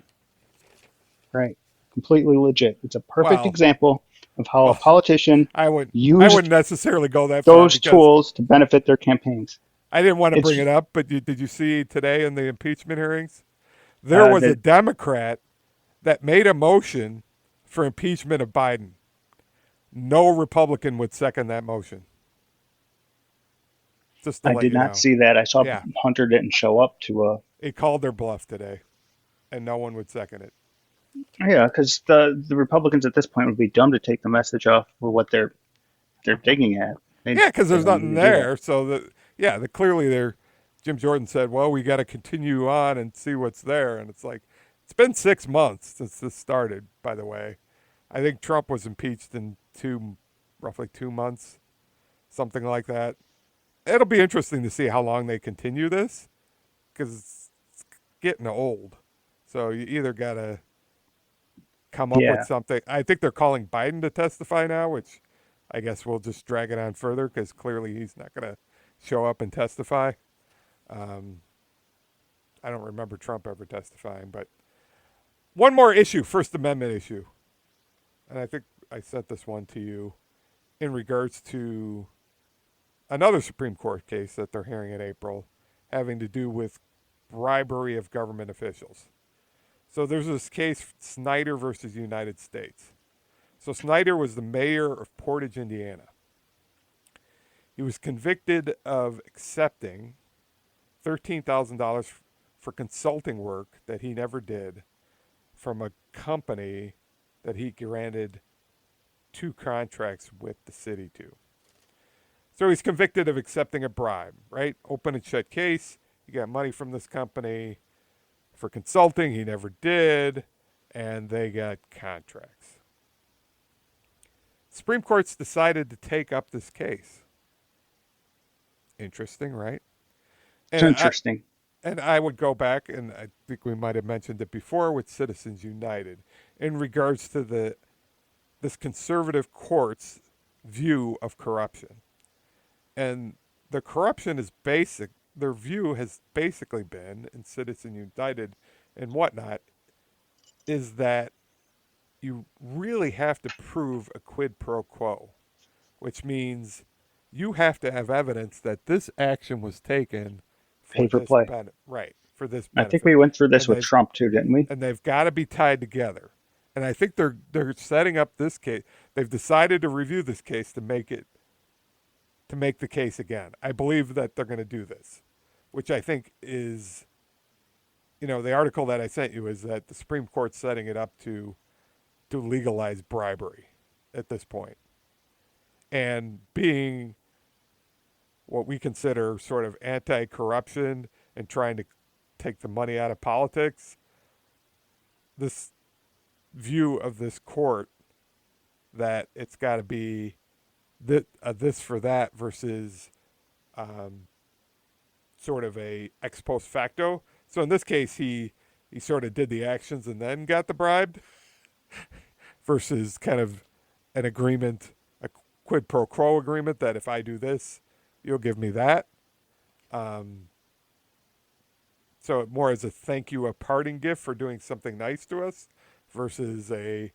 Speaker 2: right? Completely legit. It's a perfect
Speaker 1: Well,
Speaker 2: example of how a
Speaker 1: well,
Speaker 2: politician
Speaker 1: I wouldn't
Speaker 2: used
Speaker 1: necessarily go that far
Speaker 2: those
Speaker 1: because
Speaker 2: tools to benefit their campaigns.
Speaker 1: I didn't want to bring
Speaker 2: It's
Speaker 1: it up, but did you see today in the impeachment hearings? There was a
Speaker 2: that
Speaker 1: Democrat that made a motion for impeachment of Biden. No Republican would second that motion. Just to
Speaker 2: I
Speaker 1: let
Speaker 2: did
Speaker 1: you
Speaker 2: not
Speaker 1: know.
Speaker 2: see that. I saw
Speaker 1: Yeah,
Speaker 2: Hunter didn't show up to
Speaker 1: it called their bluff today, and no one would second it.
Speaker 2: yeah, because the Republicans at this point would be dumb to take the message off for what they're digging at.
Speaker 1: Yeah, because
Speaker 2: They
Speaker 1: there's
Speaker 2: don't need
Speaker 1: nothing
Speaker 2: to do that.
Speaker 1: there. So clearly they're. Jim Jordan said, "Well, we got to continue on and see what's there." And it's like, it's been 6 months since this started. By the way, I think Trump was impeached in roughly 2 months, something like that. It'll be interesting to see how long they continue this because it's getting old. So you either got to come up with
Speaker 2: Yeah,
Speaker 1: something. I think they're calling Biden to testify now, which I guess we'll just drag it on further because clearly he's not going to show up and testify. Um, I don't remember Trump ever testifying, but one more issue, First Amendment issue, and I think I sent this one to you in regards to another Supreme Court case that they're hearing in April having to do with bribery of government officials. So there's this case, Snyder versus United States. So Snyder was the mayor of Portage, Indiana. He was convicted of accepting $13,000 for consulting work that he never did from a company that he granted 2 contracts with the city to. So he's convicted of accepting a bribe, right? Open and shut case. He got money from this company for consulting he never did, and they got contracts. Supreme Court's decided to take up this case. Interesting, right?
Speaker 2: It's interesting.
Speaker 1: And I would go back, and I think we might have mentioned it before with Citizens United, in regards to this conservative court's view of corruption. And the corruption is basic. Their view has basically been, in Citizens United and whatnot, is that you really have to prove a quid pro quo, which means you have to have evidence that this action was taken
Speaker 2: Pay
Speaker 1: for
Speaker 2: for
Speaker 1: this
Speaker 2: play.
Speaker 1: for this
Speaker 2: I
Speaker 1: benefit.
Speaker 2: think we went through this
Speaker 1: And
Speaker 2: with Trump too, didn't we?
Speaker 1: and they've got to be tied together. And I think they're setting up this case. They've decided to review this case to make the case again. I believe that they're going to do this, which I think is, the article that I sent you is that the Supreme Court's setting it up to legalize bribery at this point. And being what we consider sort of anti-corruption and trying to take the money out of politics, this view of this court that it's got to be this for that versus sort of a ex post facto. So in this case, he sort of did the actions and then got the bribe versus kind of an agreement, a quid pro quo agreement that if I do this, you'll give me that. So more as a thank you, a parting gift for doing something nice to us versus a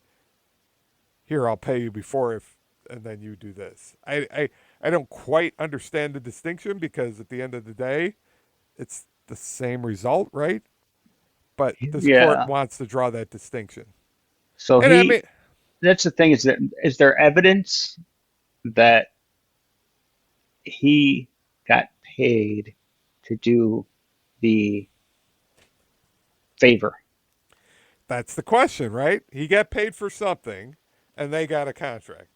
Speaker 1: here, I'll pay you before and then you do this. I don't quite understand the distinction because at the end of the day, it's the same result, right? But this court wants to draw that distinction.
Speaker 2: So
Speaker 1: And
Speaker 2: that's the thing, is there evidence that he got paid to do the favor?
Speaker 1: that's the question, right? He got paid for something and they got a contract.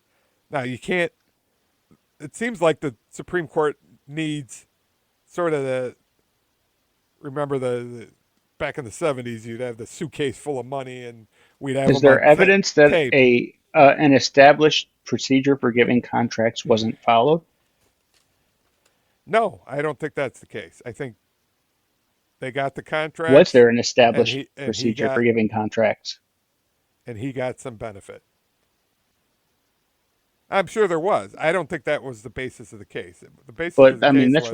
Speaker 1: Now, you can't, it seems like the Supreme Court needs sort of remember back in the 70s, you'd have the suitcase full of money and we'd have
Speaker 2: Is
Speaker 1: them
Speaker 2: there
Speaker 1: on
Speaker 2: evidence that
Speaker 1: tape.
Speaker 2: an established procedure for giving contracts wasn't followed?
Speaker 1: No, I don't think that's the case. I think they got the contract.
Speaker 2: Was there an established
Speaker 1: and
Speaker 2: procedure for giving contracts?
Speaker 1: And he got some benefit. I'm sure there was. I don't think that was the basis of the case. The basis of
Speaker 2: But
Speaker 1: the
Speaker 2: I mean,
Speaker 1: case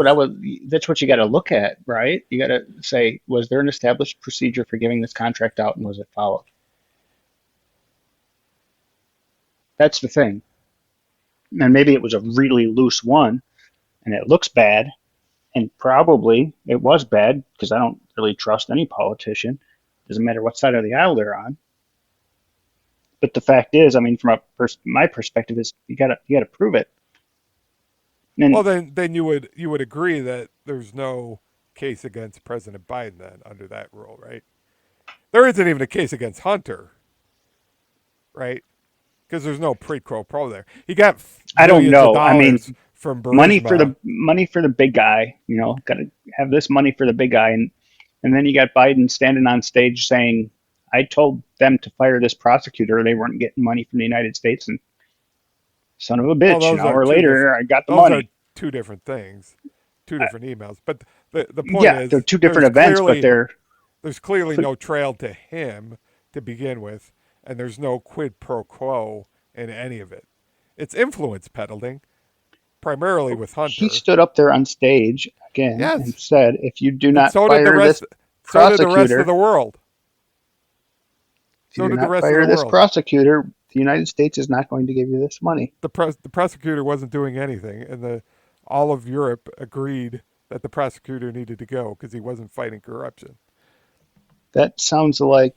Speaker 2: that's what you got to look at, right? You got to say, was there an established procedure for giving this contract out and was it followed? That's the thing. And maybe it was a really loose one and it looks bad, and probably it was bad because I don't really trust any politician. Doesn't matter what side of the aisle they're on. But the fact is, I mean, from my perspective, is you gotta prove it. And
Speaker 1: well, then you would agree that there's no case against President Biden then under that rule, right? There isn't even a case against Hunter, right? Because there's no quid pro quo there. He got
Speaker 2: I don't know. I mean,
Speaker 1: from
Speaker 2: money
Speaker 1: Burisma.
Speaker 2: for the big guy. Got to have this money for the big guy, and then you got Biden standing on stage saying, "I told them to fire this prosecutor. They weren't getting money from the United States, and son of a bitch,
Speaker 1: Well,
Speaker 2: an hour later, I got the money."
Speaker 1: Those are two different things, two different emails. But the point is,
Speaker 2: they're two different events, but
Speaker 1: there's clearly no trail to him to begin with, and there's no quid pro quo in any of it. It's influence peddling, primarily with Hunter.
Speaker 2: He stood up there on stage again and said, "If you do not
Speaker 1: so
Speaker 2: fire this
Speaker 1: so did the rest
Speaker 2: prosecutor,
Speaker 1: of the world.
Speaker 2: if you do not fire this prosecutor, the United States is not going to give you this money."
Speaker 1: The prosecutor wasn't doing anything, and all of Europe agreed that the prosecutor needed to go because he wasn't fighting corruption.
Speaker 2: That sounds like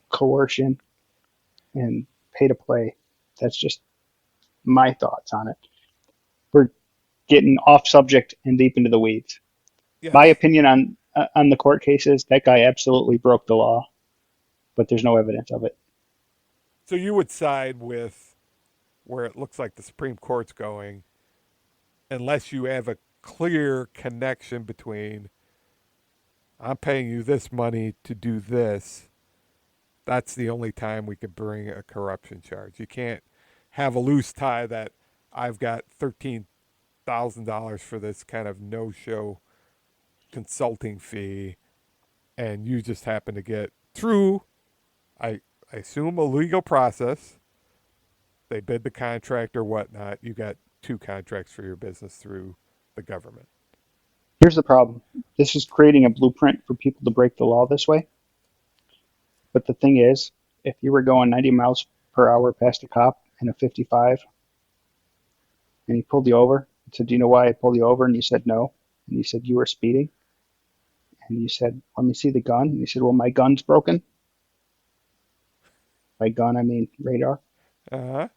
Speaker 2: coercion and pay to play. That's just my thoughts on it. We're getting off subject and deep into the weeds. My
Speaker 1: Yes.
Speaker 2: opinion on the court cases, that guy absolutely broke the law, but there's no evidence of it.
Speaker 1: So you would side with where it looks like the Supreme Court's going, unless you have a clear connection between I'm paying you this money to do this. That's the only time we could bring a corruption charge. You can't have a loose tie that I've got $13,000 for this kind of no-show consulting fee, and you just happen to get through, I assume, a legal process. They bid the contract or whatnot. You got two contracts for your business through the government.
Speaker 2: Here's the problem. This is creating a blueprint for people to break the law this way. But the thing is, if you were going 90 miles per hour past a cop in a 55 and he pulled you over and said, "Do you know why I pulled you over?" And you said, "No." And you said, "You were speeding." And you said, "Let me see the gun." And you said, "Well, my gun's broken." By gun, I mean radar.
Speaker 1: Uh-huh.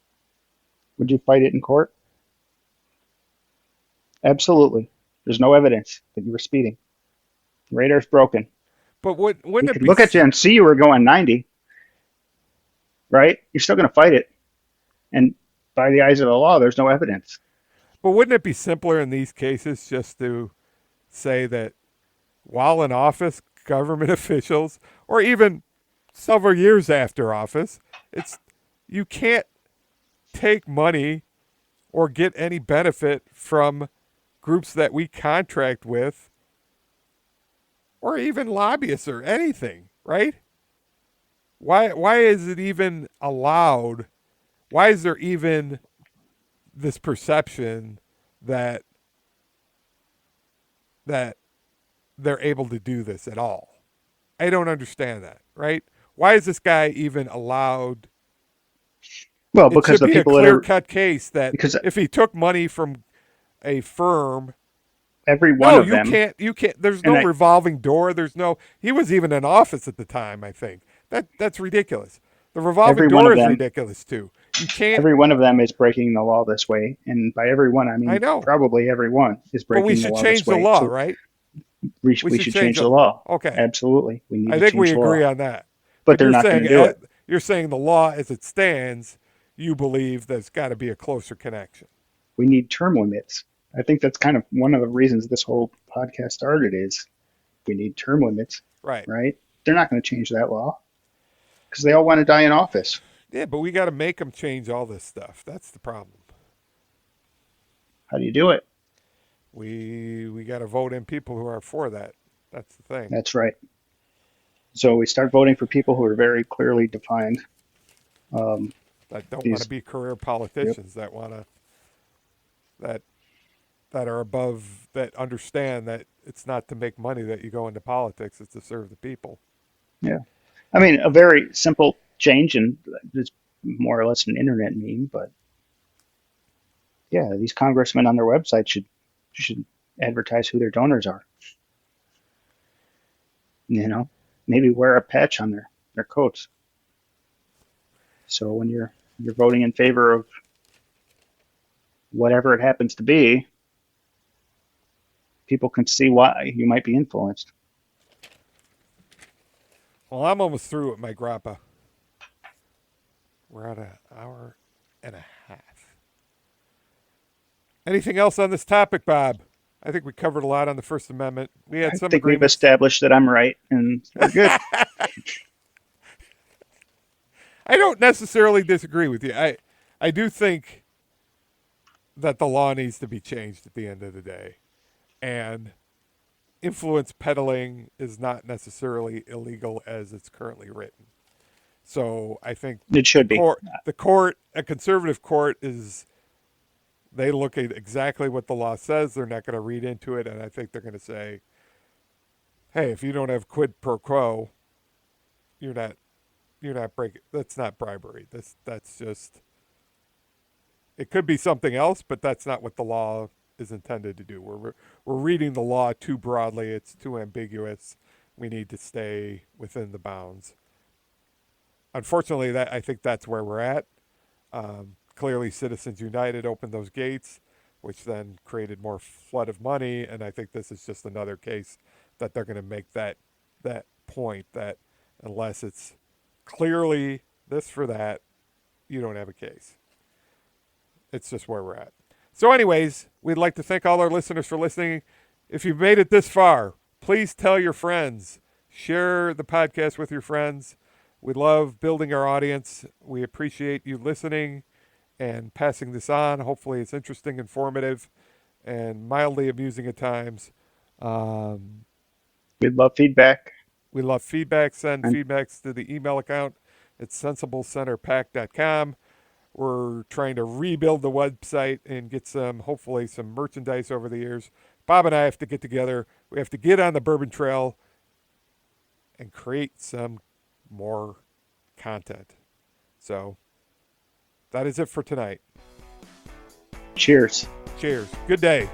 Speaker 2: Would you fight it in court? Absolutely. There's no evidence that you were speeding. The radar's broken.
Speaker 1: But
Speaker 2: He
Speaker 1: wouldn't it
Speaker 2: could
Speaker 1: be
Speaker 2: look at you and see you were going 90, right? You're still going to fight it. And by the eyes of the law, there's no evidence.
Speaker 1: but wouldn't it be simpler in these cases just to say that while in office, government officials, or even several years after office, it's you can't take money or get any benefit from groups that we contract with or even lobbyists or anything, right? Why is it even allowed? Why is there even this perception that that they're able to do this at all? I don't understand that, right? Why is this guy even allowed?
Speaker 2: Well,
Speaker 1: It
Speaker 2: because
Speaker 1: should
Speaker 2: the
Speaker 1: be a
Speaker 2: people that are,
Speaker 1: clear-cut case that
Speaker 2: because
Speaker 1: if he took money from a firm,
Speaker 2: every one
Speaker 1: no,
Speaker 2: of them,
Speaker 1: you can't. There's
Speaker 2: and
Speaker 1: no revolving door. There's no. He was even in office at the time. I think that's ridiculous. The revolving
Speaker 2: every one
Speaker 1: door
Speaker 2: of
Speaker 1: is
Speaker 2: them,
Speaker 1: ridiculous too. You can't.
Speaker 2: every one of them is breaking the law this way. And by every one, I
Speaker 1: I
Speaker 2: mean
Speaker 1: know,
Speaker 2: probably everyone is
Speaker 1: but we
Speaker 2: breaking the
Speaker 1: should
Speaker 2: law this
Speaker 1: change the
Speaker 2: way.
Speaker 1: law,
Speaker 2: So
Speaker 1: right? We
Speaker 2: we
Speaker 1: should
Speaker 2: should
Speaker 1: change
Speaker 2: change
Speaker 1: it.
Speaker 2: the law.
Speaker 1: Okay,
Speaker 2: Absolutely. We need
Speaker 1: I
Speaker 2: to
Speaker 1: think we
Speaker 2: change the
Speaker 1: agree
Speaker 2: law.
Speaker 1: on that.
Speaker 2: But they're not going to do it.
Speaker 1: You're saying the law as it stands. You believe there's got to be a closer connection.
Speaker 2: We need term limits. I think that's kind of one of the reasons this whole podcast started is we need term limits,
Speaker 1: Right.
Speaker 2: right? They're not going to change that law because they all want to die in office.
Speaker 1: Yeah, but we got to make them change all this stuff. That's the problem.
Speaker 2: How do you do it?
Speaker 1: We got to vote in people who are for that. That's the thing.
Speaker 2: That's right. So we start voting for people who are very clearly defined. Um,
Speaker 1: That don't want to
Speaker 2: these,
Speaker 1: be career
Speaker 2: yep,
Speaker 1: politicians. That want to that that are above, that understand that it's not to make money that you go into politics. It's to serve the people.
Speaker 2: yeah. I mean, a very simple change, and it's more or less an internet meme, but yeah, these congressmen on their website should advertise who their donors are. You know, maybe wear a patch on their coats. So when you're voting in favor of whatever it happens to be, people can see why you might be influenced.
Speaker 1: Well, I'm almost through with my grappa. We're at an hour and a half. Anything else on this topic, Bob? I think we covered a lot on the First Amendment. We had
Speaker 2: I
Speaker 1: some
Speaker 2: think we've
Speaker 1: agreements.
Speaker 2: established that I'm right, and we're good.
Speaker 1: I don't necessarily disagree with you. I do think that the law needs to be changed at the end of the day. And influence peddling is not necessarily illegal as it's currently written. So I think
Speaker 2: It should be.
Speaker 1: a conservative court is, they look at exactly what the law says. They're not going to read into it. And I think they're going to say, hey, if you don't have quid pro quo, you're not breaking. That's not bribery. That's just, it could be something else, but that's not what the law is intended to do. We're reading the law too broadly. It's too ambiguous. We need to stay within the bounds. Unfortunately, I think that's where we're at. Clearly, Citizens United opened those gates, which then created more flood of money. And I think this is just another case that they're going to make that point that unless it's clearly this for that, you don't have a case. It's just where we're at. So, anyways, we'd like to thank all our listeners for listening. If you've made it this far, please tell your friends. Share the podcast with your friends. We love building our audience. We appreciate you listening and passing this on. Hopefully, it's interesting, informative, and mildly amusing at times.
Speaker 2: We'd love feedback.
Speaker 1: We love feedback. Send
Speaker 2: And
Speaker 1: feedbacks to the email account at sensiblecenterpack.com. We're trying to rebuild the website and get hopefully some merchandise over the years. Bob and I have to get together. We have to get on the Bourbon Trail and create some more content. So that is it for tonight.
Speaker 2: cheers.
Speaker 1: Cheers. Good day.